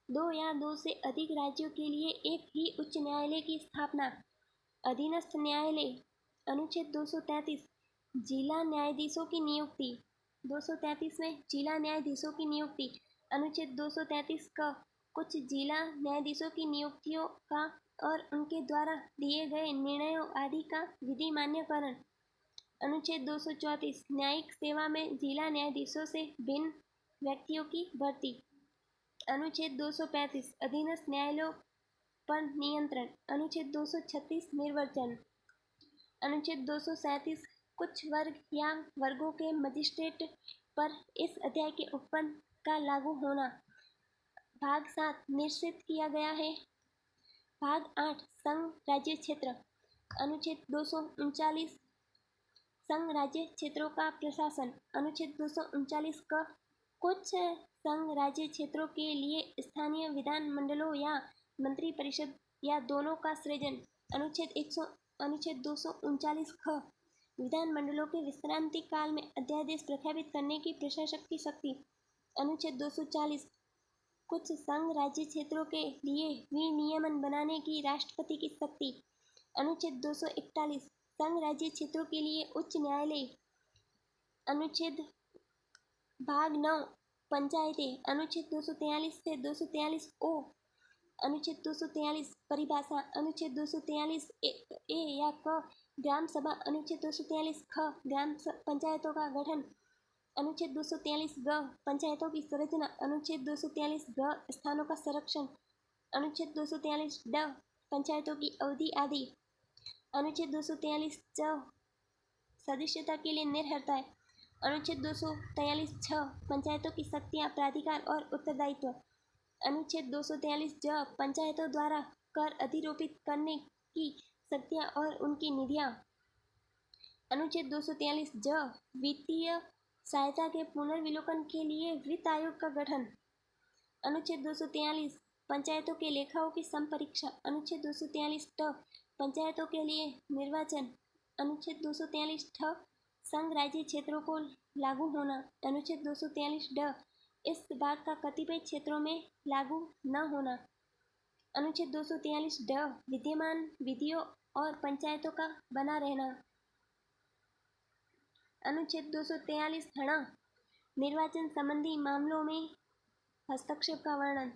Speaker 1: दो या दो से अधिक राज्यों के लिए एक ही उच्च न्यायालय की स्थापना। अधीनस्थ न्यायालय। अनुच्छेद 233 जिला न्यायाधीशों की नियुक्ति। 233 में जिला न्यायाधीशों की नियुक्ति। अनुच्छेद 233 का कुछ जिला न्यायाधीशों की नियुक्तियों का और उनके द्वारा दिए गए निर्णयों आदि का विधि मान्यकरण। अनुच्छेद 234 न्यायिक सेवा में जिला न्यायाधीशों से भिन्न व्यक्तियों की भर्ती। अनुच्छेद 235 अधीनस्थ न्यायालयों पर नियंत्रण। अनुच्छेद 236 निर्वाचन। अनुच्छेद 237 कुछ वर्ग या वर्गों के मजिस्ट्रेट पर इस अध्याय के उपबंध का लागू होना। भाग 7 निश्चित किया गया है। भाग 8 संघ राज्य क्षेत्र। अनुच्छेद 239 संघ राज्य क्षेत्रों का प्रशासन। अनुच्छेद 239 क कुछ संघ राज्य क्षेत्रों के लिए स्थानीय विधान मंडलों या मंत्री परिषद या दोनों का सृजन। अनुच्छेद 239 ख विधान मंडलों के विश्रांति काल में अध्यादेश प्रख्यापित करने की प्रशासक की शक्ति। अनुच्छेद 240 कुछ संघ राज्य क्षेत्रों के लिए विनियमन बनाने की राष्ट्रपति की शक्ति। अनुच्छेद 241 संघ राज्य क्षेत्रों के लिए उच्च न्यायालय। अनुच्छेद भाग 9 पंचायतें। अनुच्छेद 243 से 243 ओ। अनुच्छेद 243 परिभाषा। अनुच्छेद 243 ए या क ग्राम सभा। अनुच्छेद 243 ख ग्राम पंचायतों का गठन। अनुच्छेद 243 ग पंचायतों की संरचना। अनुच्छेद 243 ग स्थानों का संरक्षण। अनुच्छेद 243 ड पंचायतों की अवधि आदि। अनुच्छेद 243 च सदस्यता के लिए निर्भरताएं। अनुच्छेद 243 छ पंचायतों की शक्तियां, प्राधिकार और उत्तरदायित्व। अनुच्छेद 243 ज पंचायतों द्वारा कर अधिरोपित करने की शक्तियां और उनकी निधियां। अनुच्छेद 243 ज वित्तीय सहायता के पुनर्विलोकन के लिए वित्त आयोग का गठन। अनुच्छेद 243 पंचायतों के लेखाओं की संपरीक्षा। अनुच्छेद 243 ट पंचायतों के लिए निर्वाचन। अनुच्छेद 243 ठ संघ राज्य क्षेत्रों को लागू होना। अनुच्छेद 243 ड इस भाग का कतिपय क्षेत्रों में लागू न होना। अनुच्छेद 243 ड विद्यमान विधियों और पंचायतों का बना रहना। अनुच्छेद 243 हणा निर्वाचन संबंधी मामलों में हस्तक्षेप का वर्णन।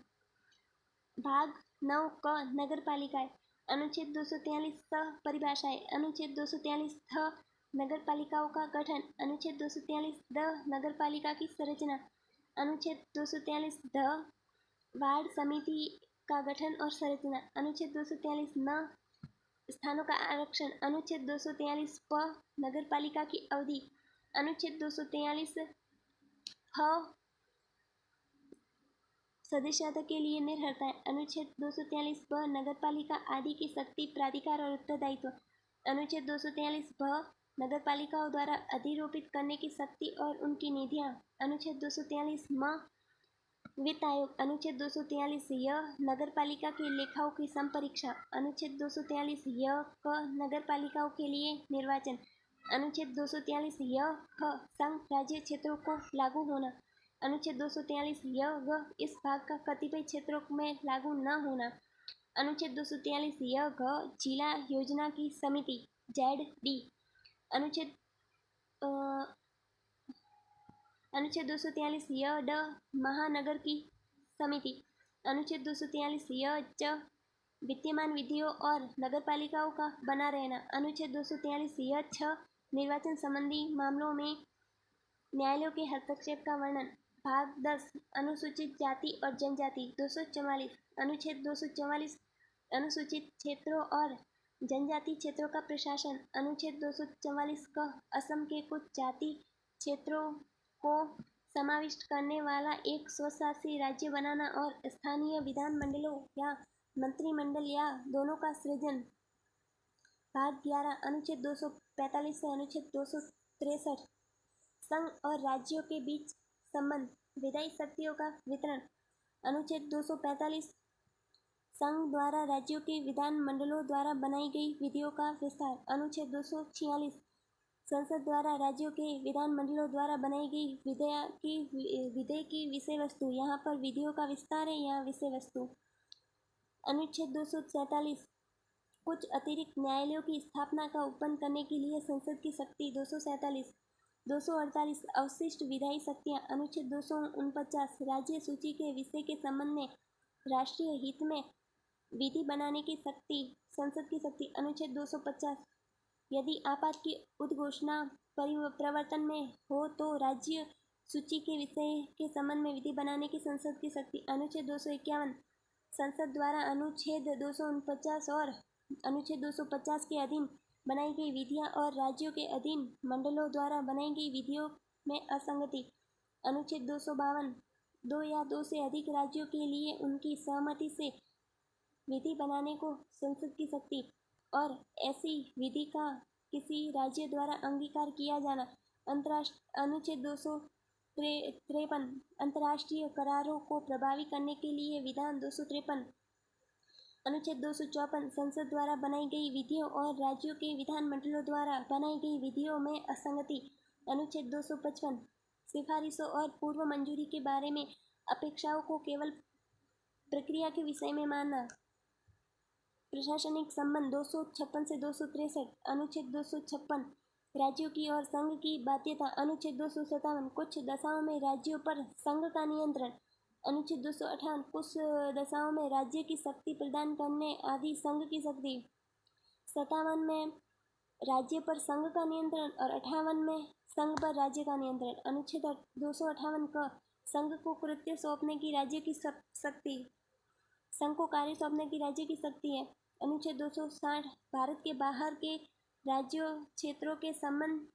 Speaker 1: भाग 9 क नगरपालिकाएं। अनुच्छेद 243 स परिभाषाएं। अनुच्छेद 243 थ नगरपालिकाओं का गठन। अनुच्छेद 243 द नगरपालिका की संरचना। अनुच्छेद 243 ध वार्ड समिति का गठन और संरचना। अनुच्छेद 243 न स्थानों का आरक्षण। अनुच्छेद 243 प नगरपालिका की अवधि। अनुच्छेद 243 ह सदस्यता के लिए निर्भरताएं। अनुच्छेद 243 ब नगरपालिका आदि की शक्ति, प्राधिकार और उत्तरदायित्व। अनुच्छेद 243 भ नगरपालिकाओं द्वारा अधिरोपित करने की शक्ति और उनकी निधियां। अनुच्छेद 243 म वित्त आयोग। अनुच्छेद 243 य नगरपालिका के लेखाओं की संपरीक्षा। अनुच्छेद 243 य क नगरपालिकाओं के लिए निर्वाचन। अनुच्छेद 243 य ख संघ राज्य क्षेत्रों को लागू होना। अनुच्छेद 243 य ग इस भाग का कतिपय क्षेत्रों में लागू न होना। अनुच्छेद 243 य घ जिला योजना की समिति ZD। अनुच्छेद 243 य ड महानगर की समिति। अनुच्छेद 243 य च विद्यमान विधियों और नगरपालिकाओं का बना रहना। अनुच्छेद 243 य छ निर्वाचन संबंधी मामलों में न्यायालयों के हस्तक्षेप का वर्णन। भाग 10 अनुसूचित जाति और जनजाति। 244 अनुच्छेद 244 अनुसूचित क्षेत्रों और जनजाति क्षेत्रों का प्रशासन। अनुच्छेद 244 का असम के कुछ जाति क्षेत्रों को समाविष्ट करने वाला एक स्वशासी राज्य बनाना और स्थानीय विधान मंडलों या मंत्रिमंडल या दोनों का सृजन। भाग 11 अनुच्छेद 245 से अनुच्छेद 263 संघ और राज्यों के बीच संबंध, विधायी शक्तियों का वितरण। अनुच्छेद 245 संघ द्वारा राज्यों के विधान मंडलों द्वारा बनाई गई विधियों का विस्तार। अनुच्छेद 246 संसद द्वारा राज्यों के विधान मंडलों द्वारा बनाई गई विधेयक की विषय वस्तु। यहाँ पर विधियों का विस्तार है, यहाँ विषय वस्तु। अनुच्छेद 247 कुछ अतिरिक्त न्यायालयों की स्थापना का उपबंध करने के लिए संसद की शक्ति। 248 अवशिष्ट विधायी शक्तियाँ। अनुच्छेद 249 राज्य सूची के विषय के संबंध में राष्ट्रीय हित में विधि बनाने की शक्ति, संसद की शक्ति। अनुच्छेद 250 यदि आपात की उद्घोषणा प्रवर्तन में हो तो राज्य सूची के विषय के संबंध में विधि बनाने की संसद की शक्ति। अनुच्छेद 251 संसद द्वारा अनुच्छेद 249 और अनुच्छेद 250 के अधीन बनाई गई विधियां और राज्यों के अधीन मंडलों द्वारा बनाई गई विधियों में असंगति। अनुच्छेद 252 दो या दो से अधिक राज्यों के लिए उनकी सहमति से विधि बनाने को संसद की शक्ति और ऐसी विधि का किसी राज्य द्वारा अंगीकार किया जाना। अनुच्छेद 253 अंतर्राष्ट्रीय करारों को प्रभावी करने के लिए विधान। 253 अनुच्छेद 254 संसद द्वारा बनाई गई विधियों और राज्यों के विधानमंडलों द्वारा बनाई गई विधियों में असंगति। अनुच्छेद 255 सिफारिशों और पूर्व मंजूरी के बारे में अपेक्षाओं को केवल प्रक्रिया के विषय में मानना। प्रशासनिक संबंध 256 से 263 अनुच्छेद 256 राज्यों की और संघ की बाध्यता। अनुच्छेद 257 कुछ दशाओं में राज्यों पर संघ का नियंत्रण। अनुच्छेद 258 कुछ दशाओं में राज्य की शक्ति प्रदान करने आदि संघ की शक्ति। 57 में राज्य पर संघ का नियंत्रण और 58 में संघ पर राज्य का नियंत्रण। अनुच्छेद 258 का संघ को कृत्य सौंपने की राज्य की शक्ति। संघ को कार्य सौंपने की राज्य की शक्ति है। अनुच्छेद 260 भारत के बाहर के राज्यों क्षेत्रों के संबंध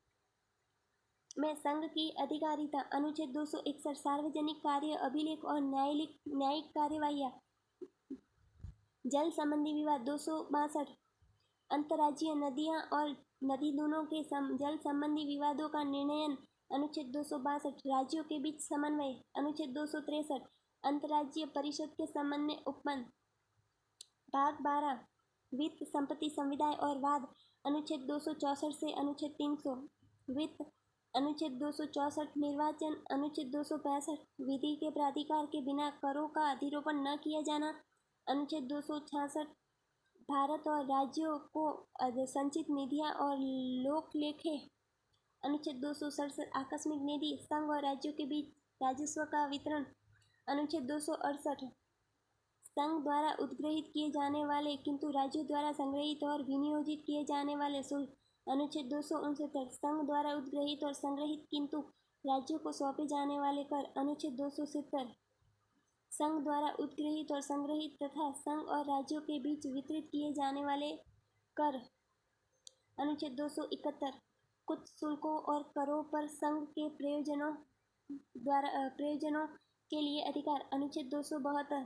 Speaker 1: में संघ की अधिकारिता। अनुच्छेद 261 सार्वजनिक कार्य अभिलेख और न्यायिक कार्यवाहियाँ। जल संबंधी विवाद। 262 अंतर्राज्यीय नदियाँ और नदी दूनों के जल संबंधी विवादों का निर्णयन। अनुच्छेद 262 राज्यों के बीच समन्वय। अनुच्छेद 263 अंतर्राज्यीय परिषद के संबंध में उपबंध। भाग 12 वित्त संपत्ति समुदाय और वाद। अनुच्छेद 264 से अनुच्छेद 300 वित्त। अनुच्छेद 264 निर्वाचन। अनुच्छेद 265 विधि के प्राधिकार के बिना करों का अधिरोपण न किया जाना। अनुच्छेद 266 भारत और राज्यों को संचित निधियां और लोक लेखे। अनुच्छेद 267 आकस्मिक निधि संघ और राज्यों के बीच राजस्व का वितरण। अनुच्छेद 268 संघ द्वारा उद्ग्रहित किए जाने वाले किंतु राज्यों द्वारा संग्रहित और विनियोजित किए जाने वाले शुल्क। अनुच्छेद 269 संघ द्वारा उद्ग्रहित और संग्रहित किंतु राज्यों को सौंपे जाने वाले कर। अनुच्छेद 270 संघ द्वारा उद्ग्रहित और संग्रहित तथा संघ और राज्यों के बीच वितरित किए जाने वाले कर। अनुच्छेद 271 कुछ शुल्कों और करों पर संघ के प्रयोजनों के लिए अधिकार। अनुच्छेद 272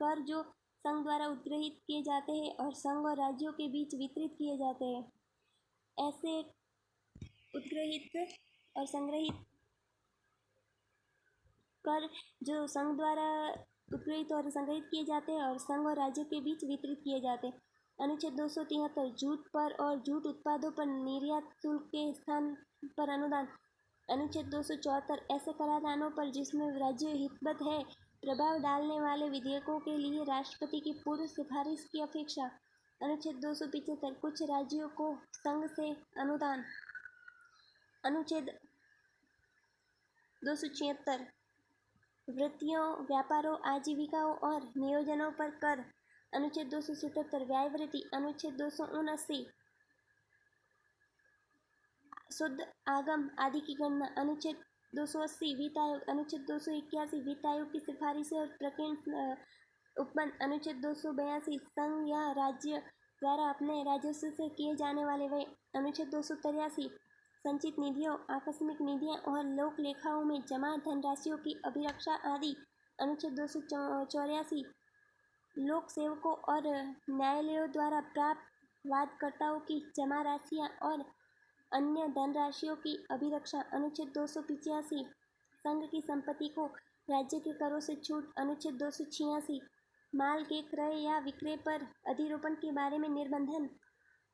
Speaker 1: कर जो संघ द्वारा उद्ग्रहित किए जाते हैं और संघ और राज्यों के बीच वितरित किए जाते हैं। ऐसे उद्ग्रहित और संग्रहित कर जो संघ द्वारा उद्ग्रहित और संग्रहित किए जाते हैं और संघ और राज्यों के बीच वितरित किए जाते हैं। अनुच्छेद 273 जूट पर और जूट उत्पादों पर निर्यात शुल्क के स्थान पर अनुदान। अनुच्छेद 274 ऐसे कराधानों पर जिसमें राज्य हितबद्ध है प्रभाव डालने वाले विधेयकों के लिए राष्ट्रपति की पूर्व सिफारिश की अपेक्षा। अनुच्छेद 275 कुछ राज्यों को संघ से अनुदान। अनुच्छेद 276 वृत्तियों व्यापारों आजीविकाओं और नियोजनों पर कर। अनुच्छेद 277 व्यायवृत्ति। अनुच्छेद 279 शुद्ध आगम आदि की गणना। अनुच्छेद 280 वित्त आयोग। अनुच्छेद 281 वित्त आयोग की सिफारिशें और प्रकीर्ण उपबंध। अनुच्छेद 282 संघ या राज्य द्वारा अपने राजस्व से किए जाने वाले व्यय। अनुच्छेद 283 संचित निधियों आकस्मिक निधियां और लोक लेखाओं में जमा धनराशियों की अभिरक्षा आदि। अनुच्छेद 284 लोक सेवकों और न्यायालयों द्वारा प्राप्त वादकर्ताओं की जमा राशियां और अन्य धनराशियों की अभिरक्षा। अनुच्छेद 285 संघ की संपत्ति को राज्य के करों से छूट। अनुच्छेद 286 माल के क्रय या विक्रय पर अधिरोपण के बारे में निर्बंधन।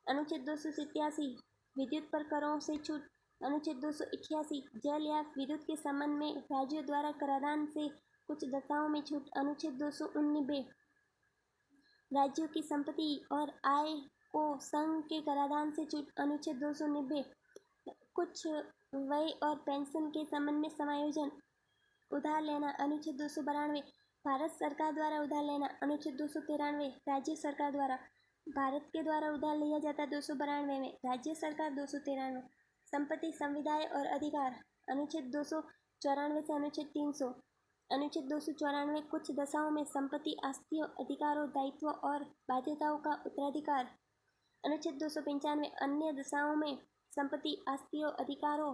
Speaker 1: अनुच्छेद 287 विद्युत पर करों से छूट। अनुच्छेद 281 जल या विद्युत के संबंध में राज्यों द्वारा कराधान से कुछ दशाओं में छूट। अनुच्छेद 289 राज्यों की संपत्ति और आय को संघ के कराधान से छूट। अनुच्छेद 290 कुछ व्यय और पेंशन के संबंध में समायोजन। उधार लेना। अनुच्छेद 292 भारत सरकार द्वारा उधार लेना। अनुच्छेद 293 राज्य सरकार द्वारा। भारत के द्वारा उधार लिया जाता है 292 में, राज्य सरकार 293। संपत्ति संविदाएं और अधिकार। अनुच्छेद 294 से अनुच्छेद 300। अनुच्छेद 294 कुछ दशाओं में संपत्ति, आस्तियों, अधिकारों, दायित्वों और बाध्यताओं का उत्तराधिकार। अनुच्छेद 295 अन्य दशाओं में संपत्ति, आस्तियों, अधिकारों,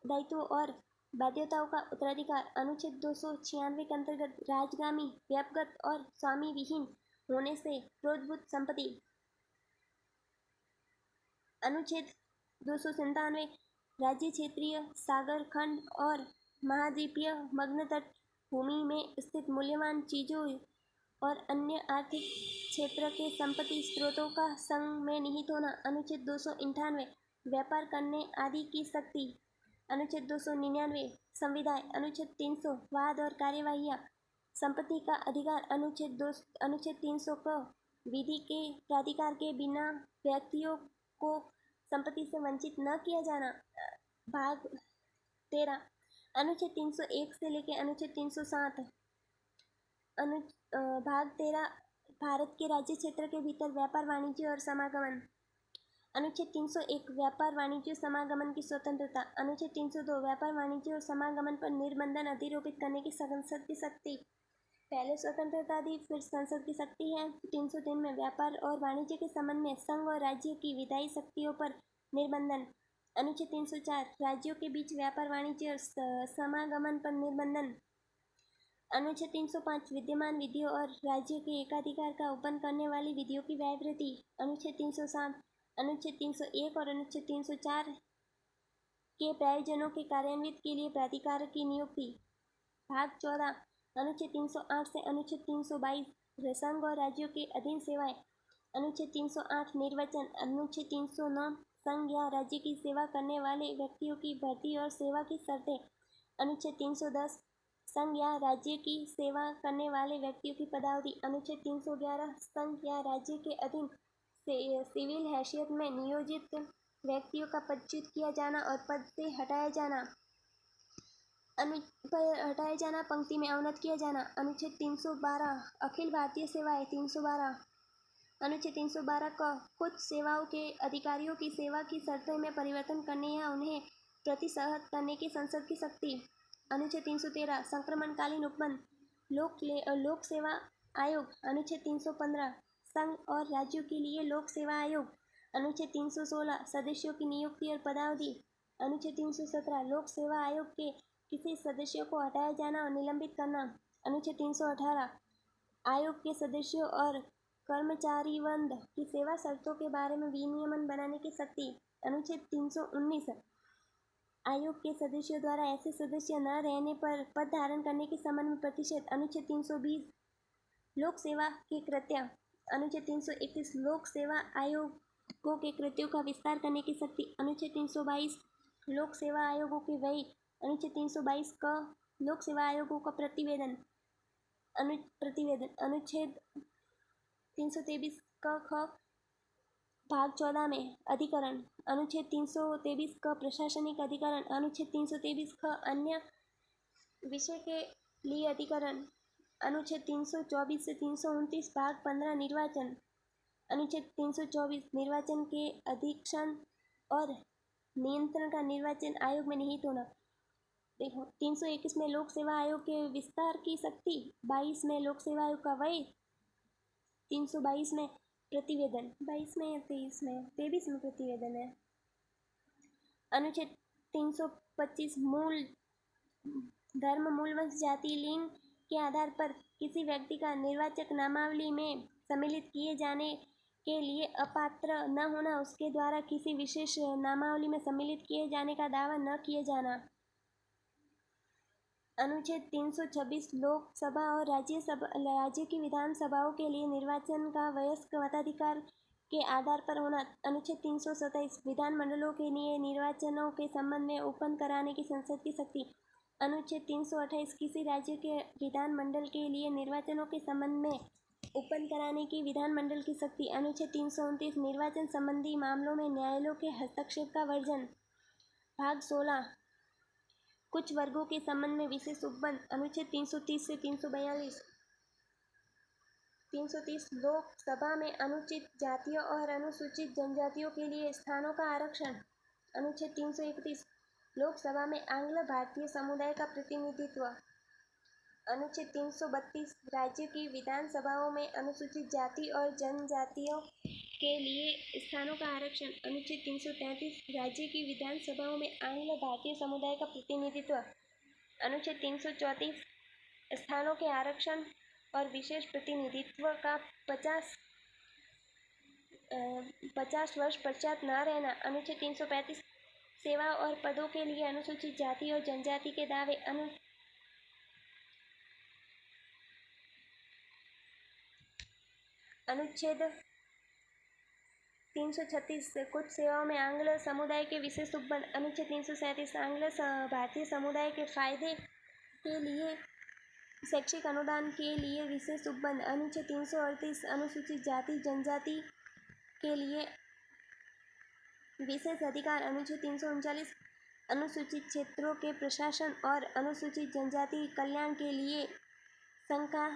Speaker 1: दायित्वों और बाध्यताओं का उत्तराधिकार। अनुच्छेद 296 के अंतर्गत राजगामी, व्यक्तिगत और स्वामी विहीन होने से प्रोद्भूत संपत्ति। अनुच्छेद 297 राज्य, क्षेत्रीय, सागर खंड और महाद्वीपीय मग्न तट भूमि में स्थित मूल्यवान चीजों और अन्य आर्थिक क्षेत्र के संपत्ति स्रोतों का संघ में निहित होना। अनुच्छेद 298 व्यापार करने आदि की शक्ति। अनुच्छेद 299 संविदाएं। अनुच्छेद 300 वाद और कार्यवाहियां। संपत्ति का अधिकार। अनुच्छेद 300 को विधि के प्राधिकार के बिना व्यक्तियों को संपत्ति से वंचित न किया जाना। भाग 13 अनुच्छेद 301 से लेकर अनुच्छेद 307। भाग 13 भारत के राज्य क्षेत्र के भीतर व्यापार, वाणिज्य और समागमन। अनुच्छेद 301 व्यापार, वाणिज्य, समागमन की स्वतंत्रता। अनुच्छेद 302 व्यापार, वाणिज्य और समागमन पर निर्बंधन अधिरोपित करने की संसद की शक्ति। पहले स्वतंत्रता दी, फिर संसद की शक्ति है। 303 में व्यापार और वाणिज्य के संबंध में संघ और राज्य की विधायी शक्तियों पर निर्बंधन। अनुच्छेद 304 राज्यों के बीच व्यापार, वाणिज्य और समागमन पर निर्बंधन। अनुच्छेद 305 विद्यमान विधियों और राज्य के एकाधिकार का उल्लंघन करने वाली विधियों की व्यावृत्ति। अनुच्छेद 307 अनुच्छेद 301 और अनुच्छेद 304 के प्रायोजनों के कार्यान्वयन के लिए प्राधिकार की नियुक्ति। भाग 14 अनुच्छेद 308 से अनुच्छेद 322 संघ और राज्यों के अधीन सेवाएं। अनुच्छेद 308 निर्वाचन। अनुच्छेद 309 संघ या राज्य की सेवा करने वाले व्यक्तियों की भर्ती और सेवा की शर्तें। अनुच्छेद 310 संघ या राज्य की सेवा करने वाले व्यक्तियों की पदावधि। अनुच्छेद 311 संघ या राज्य के अधीन सिविल हैसियत में नियोजित व्यक्तियों का पदच्युत किया जाना और पद से हटाया जाना, पंक्ति में अवनत किया जाना। अनुच्छेद 312 अखिल भारतीय सेवाएं। 312 अनुच्छेद 312 का कुछ सेवाओं के अधिकारियों की सेवा की शर्तों में परिवर्तन करने या उन्हें प्रतिहत करने की संसद की शक्ति। अनुच्छेद 313 संक्रमणकालीन उपबंध। लोक सेवा आयोग। अनुच्छेद 315 संघ और राज्यों के लिए लोक सेवा आयोग। अनुच्छेद 316 सदस्यों की नियुक्ति और पदावधि। अनुच्छेद 317 लोक सेवा आयोग के किसी सदस्य को हटाया जाना और निलंबित करना। अनुच्छेद 318 आयोग के सदस्यों और कर्मचारीवृंद की सेवा शर्तों के बारे में विनियमन बनाने की शक्ति। अनुच्छेद 319 आयोग के सदस्यों द्वारा ऐसे सदस्य न रहने पर पद धारण करने के संबंध में प्रतिषेध। अनुच्छेद 320 लोक सेवा के कृत्य। अनुच्छेद 321 लोक सेवा आयोगों के कृत्यों का विस्तार करने की शक्ति। अनुच्छेद 322 लोक सेवा आयोगों के व्यय। अनुच्छेद 322 क लोक सेवा आयोगों का प्रतिवेदन। अनुच्छेद 323 क ख भाग 14 में अधिकरण। अनुच्छेद 323 क प्रशासनिक अधिकरण। अनुच्छेद 323 ख अन्य विषय के लिए अधिकरण। अनुच्छेद 324 से 329 भाग 15 निर्वाचन। अनुच्छेद 324 निर्वाचन के अधीक्षण और नियंत्रण का निर्वाचन आयोग में निहित होना। देखो 321 में लोक सेवा आयोग के विस्तार की शक्ति। 22 में लोक सेवा आयोग का व्यय। 322 में प्रतिवेदन। 22 में या 23 में 23 में प्रतिवेदन है। अनुच्छेद 325 मूल धर्म, मूल वंश, जाति, लिंग के आधार पर किसी व्यक्ति का निर्वाचक नामावली में सम्मिलित किए जाने के लिए अपात्र न होना, उसके द्वारा किसी विशेष नामावली में सम्मिलित किए जाने का दावा न किए जाना। अनुच्छेद 326 लोकसभा और राज्य की विधानसभाओं के लिए निर्वाचन का वयस्क मताधिकार के आधार पर होना। अनुच्छेद 327 विधानमंडलों के लिए निर्वाचनों के संबंध में ओपन कराने की संसद की शक्ति। अनुच्छेद 328 किसी राज्य के विधानमंडल के लिए निर्वाचनों के संबंध में ओपन कराने की विधानमंडल की शक्ति। अनुच्छेद 329 निर्वाचन संबंधी मामलों में न्यायालयों के हस्तक्षेप का वर्जन। भाग 16 कुछ वर्गों के संबंध में विशेष उपबंध। अनुच्छेद 330 से 342 330 लोकसभा में अनुसूचित जातियों और अनुसूचित जनजातियों के लिए स्थानों का आरक्षण। अनुच्छेद 331 लोकसभा में आंग्ल भारतीय समुदाय का प्रतिनिधित्व। अनुच्छेद 332 राज्य की विधानसभाओं में अनुसूचित जाति और जनजातियों के लिए स्थानों का आरक्षण। अनुच्छेद 333 राज्य की विधानसभाओं में आंग्ल भारतीय समुदाय का प्रतिनिधित्व। अनुच्छेद 334 स्थानों के आरक्षण और विशेष प्रतिनिधित्व का 50 वर्ष पश्चात न रहना। अनुच्छेद 335 सेवा और पदों के लिए अनुसूचित जाति और जनजाति के दावे। अनुच्छेद 336 कुछ सेवाओं में आंग्ल समुदाय के विशेष उपबंध। अनुच्छेद 337 आंग्ल भारतीय समुदाय के फायदे के लिए शैक्षिक अनुदान के लिए विशेष उपबंध। अनुच्छेद 338 अनुसूचित जाति जनजाति के लिए विशेष अधिकार। अनुच्छेद 339 अनुसूचित क्षेत्रों के प्रशासन और अनुसूचित जनजाति कल्याण के लिए संघ का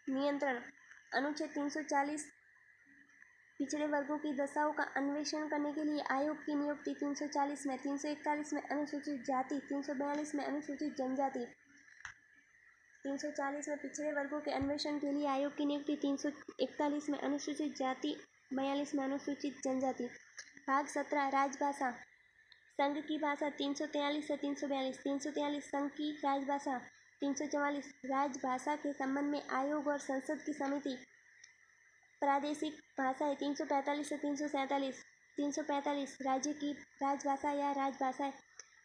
Speaker 1: नियंत्रण। अनुच्छेद 340 पिछड़े वर्गों की दशाओं का अन्वेषण करने के लिए आयोग की नियुक्ति। 340 में 341 में अनुसूचित जाति, 342 में अनुसूचित जनजाति, 340 में पिछड़े वर्गों के अन्वेषण के लिए आयोग की नियुक्ति। 341 में अनुसूचित जाति, 42 में अनुसूचित जनजाति। भाग 17 राजभाषा संघ की भाषा। 343 से 342 343 संघ की राजभाषा। 344 राजभाषा के संबंध में आयोग और संसद की समिति। प्रादेशिक भाषाएं। 345 से 347 345 राज्य की राजभाषा या राजभाषाएं।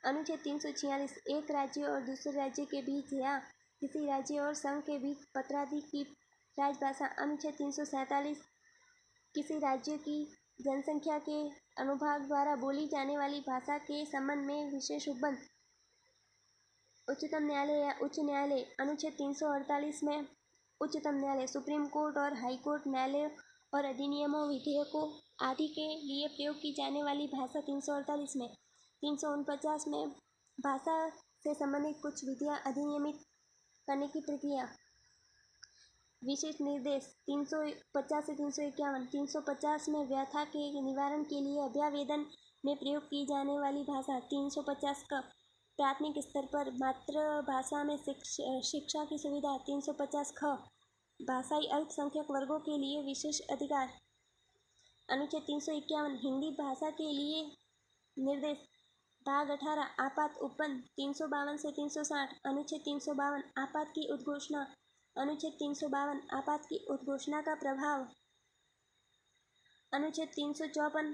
Speaker 1: अनुच्छेद 346 एक राज्य और दूसरे राज्य के बीच या किसी राज्य और संघ के बीच पत्रादि की राजभाषा। अनुच्छेद 347 किसी राज्य की जनसंख्या के अनुभाग द्वारा बोली जाने वाली भाषा के संबंध में विशेष उपबंध। उच्चतम न्यायालय या उच्च न्यायालय। अनुच्छेद 348 में उच्चतम न्यायालय, सुप्रीम कोर्ट और हाई कोर्ट न्यायालयों और अधिनियमों, विधेयकों आदि के लिए प्रयोग की जाने वाली भाषा। 348 में 349 में भाषा से संबंधित कुछ विधियां अधिनियमित करने की प्रक्रिया। विशिष्ट निर्देश। 350 से 351 350 में व्यथा के निवारण के लिए अभ्यावेदन में प्रयोग की जाने वाली भाषा। 350 का प्राथमिक स्तर पर मातृभाषा में शिक्षा की सुविधा। 350 ख भाषाई अल्पसंख्यक वर्गों के लिए विशेष अधिकार। अनुच्छेद 351 हिंदी भाषा के लिए निर्देश। भाग 18 आपात उपबंध। 352 से 360 अनुच्छेद 352 आपात की उद्घोषणा। अनुच्छेद 352 आपात की उद्घोषणा का प्रभाव। अनुच्छेद 354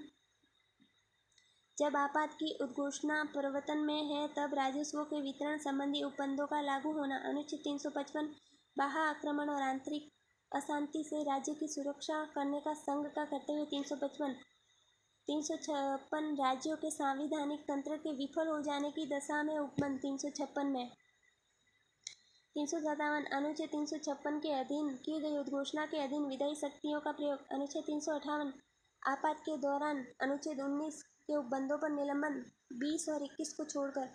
Speaker 1: जब आपात की उद्घोषणा प्रवर्तन में है तब राजस्वों के वितरण संबंधी उपबंधों का लागू होना। अनुच्छेद 355 बाह्य आक्रमण और आंतरिक अशांति से राज्य की सुरक्षा करने का संघ का कर्तव्य। 356 राज्यों के सांविधानिक तंत्र के विफल हो जाने की दशा में उपबंध। 356 में 357 अनुच्छेद 356 के अधीन की गई उद्घोषणा के अधीन विधायी शक्तियों का प्रयोग। अनुच्छेद 358 आपात के दौरान अनुच्छेद 19 के उपबंधों पर निलंबन। 20 और 21 को छोड़कर।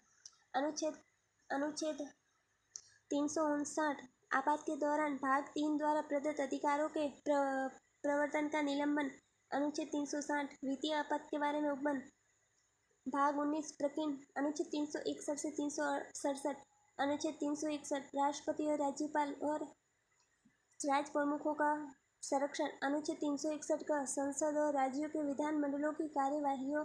Speaker 1: अनुच्छेद 359 आपात के दौरान भाग 3 द्वारा प्रदत्त अधिकारों के प्रवर्तन का निलंबन। अनुच्छेद 360 वित्तीय आपात के बारे में उपबंध। भाग 19 प्रकीर्ण। अनुच्छेद 361 से 367 अनुच्छेद 361 राष्ट्रपति और राज्यपाल और राज्य प्रमुखों का संरक्षण। अनुच्छेद 361 का संसद और राज्यों के विधान मंडलों की कार्यवाहियों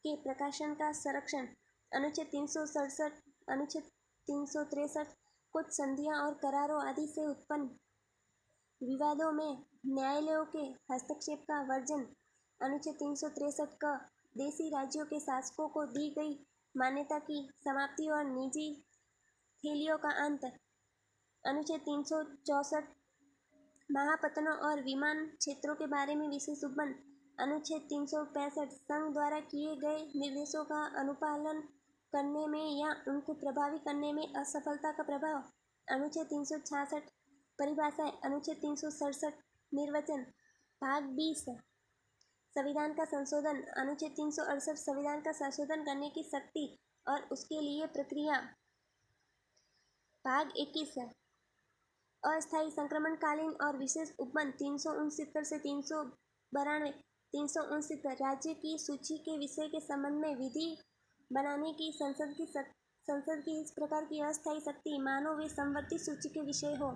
Speaker 1: के प्रकाशन का संरक्षण। अनुच्छेद 367 अनुच्छेद 363 कुछ संधियां और करारों आदि से उत्पन्न विवादों में न्यायालयों के हस्तक्षेप का वर्जन। अनुच्छेद 363 का देशी राज्यों के शासकों को दी गई मान्यता की समाप्ति और निजी थैलियों का अंत। अनुच्छेद 364 महापत्तनों और विमान क्षेत्रों के बारे में विशेष उपबंध। अनुच्छेद 365 संघ द्वारा किए गए निर्देशों का अनुपालन करने में या उनको प्रभावी करने में असफलता का प्रभाव। अनुच्छेद 366 परिभाषाएं। अनुच्छेद 367 निर्वचन। भाग 20 संविधान का संशोधन। अनुच्छेद 368 संविधान का संशोधन करने की शक्ति और उसके लिए प्रक्रिया। भाग 21 अस्थायी संक्रमणकालीन और विशेष उपबंध। 369 से 392 369 राज्य की सूची के विषय के संबंध में विधि बनाने की संसद की इस प्रकार की अस्थायी शक्ति मानो वे संवर्ती सूची के विषय हो।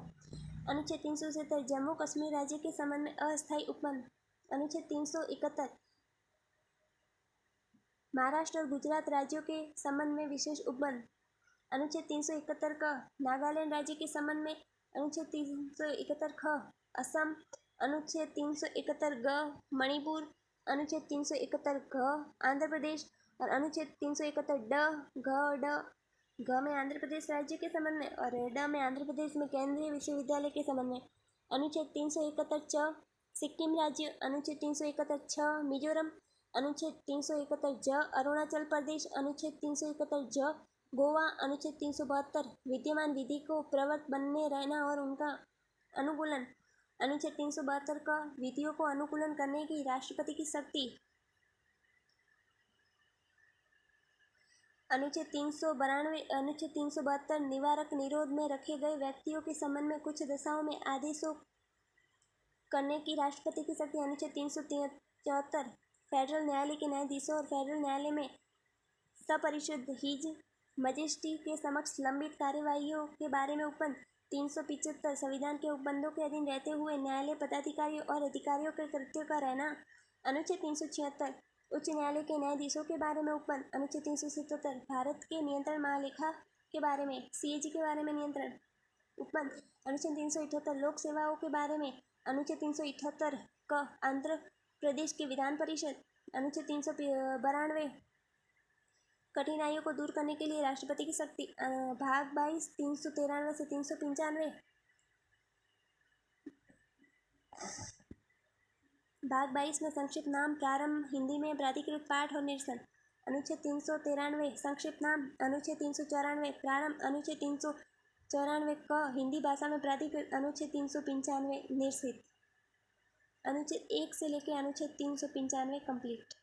Speaker 1: अनुच्छेद 370 जम्मू कश्मीर राज्य के संबंध में अस्थायी उपबंध। अनुच्छेद 371 महाराष्ट्र और गुजरात राज्यों के संबंध में विशेष उपबंध। अनुच्छेद 371 क नागालैंड राज्य के संबंध में। अनुच्छेद 371 ख असम। अनुच्छेद 371 ग मणिपुर। अनुच्छेद 371 घ आंध्र प्रदेश और अनुच्छेद 371 ग में आंध्र प्रदेश राज्य के संबंध में और ड में आंध्र प्रदेश में केंद्रीय विश्वविद्यालय के संबंध में। अनुच्छेद 371 च सिक्किम राज्य। अनुच्छेद 371 छ मिजोरम। अनुच्छेद 371 ज अरुणाचल प्रदेश। अनुच्छेद 371 ज गोवा। अनुच्छेद 372 विद्यमान विधि को प्रवर्त बने रहना और उनका अनुकूलन। अनुच्छेद 372 का विधियों को अनुकूलन करने की राष्ट्रपति की शक्ति। अनुच्छेद 372 निवारक निरोध में रखे गए व्यक्तियों के संबंध में कुछ दशाओं में आदेशों करने की राष्ट्रपति की शक्ति। अनुच्छेद 374 फेडरल न्यायालय के न्यायाधीशों और फेडरल न्यायालय में सपरिषद हिज मजिस्ट्री के समक्ष लंबित कार्यवाहियों के बारे में उपबंध। 375 संविधान के उपबंधों के अधीन रहते हुए न्यायालय पदाधिकारियों और अधिकारियों के कृत्यों का रहना। अनुच्छेद 376 उच्च न्यायालय के न्यायाधीशों के बारे में उपबंध। अनुच्छेद 377 भारत के नियंत्रण महालेखा के बारे में सीएजी के बारे में नियंत्रण उपबंध। अनुच्छेद 378 लोक सेवाओं के बारे में। अनुच्छेद 378 क आंध्र प्रदेश की विधान परिषद। अनुच्छेद 392 कठिनाइयों को दूर करने के लिए राष्ट्रपति की शक्ति। भाग 22 393 से 395। भाग 22 में संक्षिप्त नाम प्रारंभ हिंदी में प्राधिकृत पाठ और निरसन। अनुच्छेद 393 संक्षिप्त नाम। अनुच्छेद 394 प्रारंभ। अनुच्छेद 394 क हिंदी भाषा में प्राधिकृत। अनुच्छेद 395 निरसित। अनुच्छेद 1 से लेकर अनुच्छेद 395 कंप्लीट।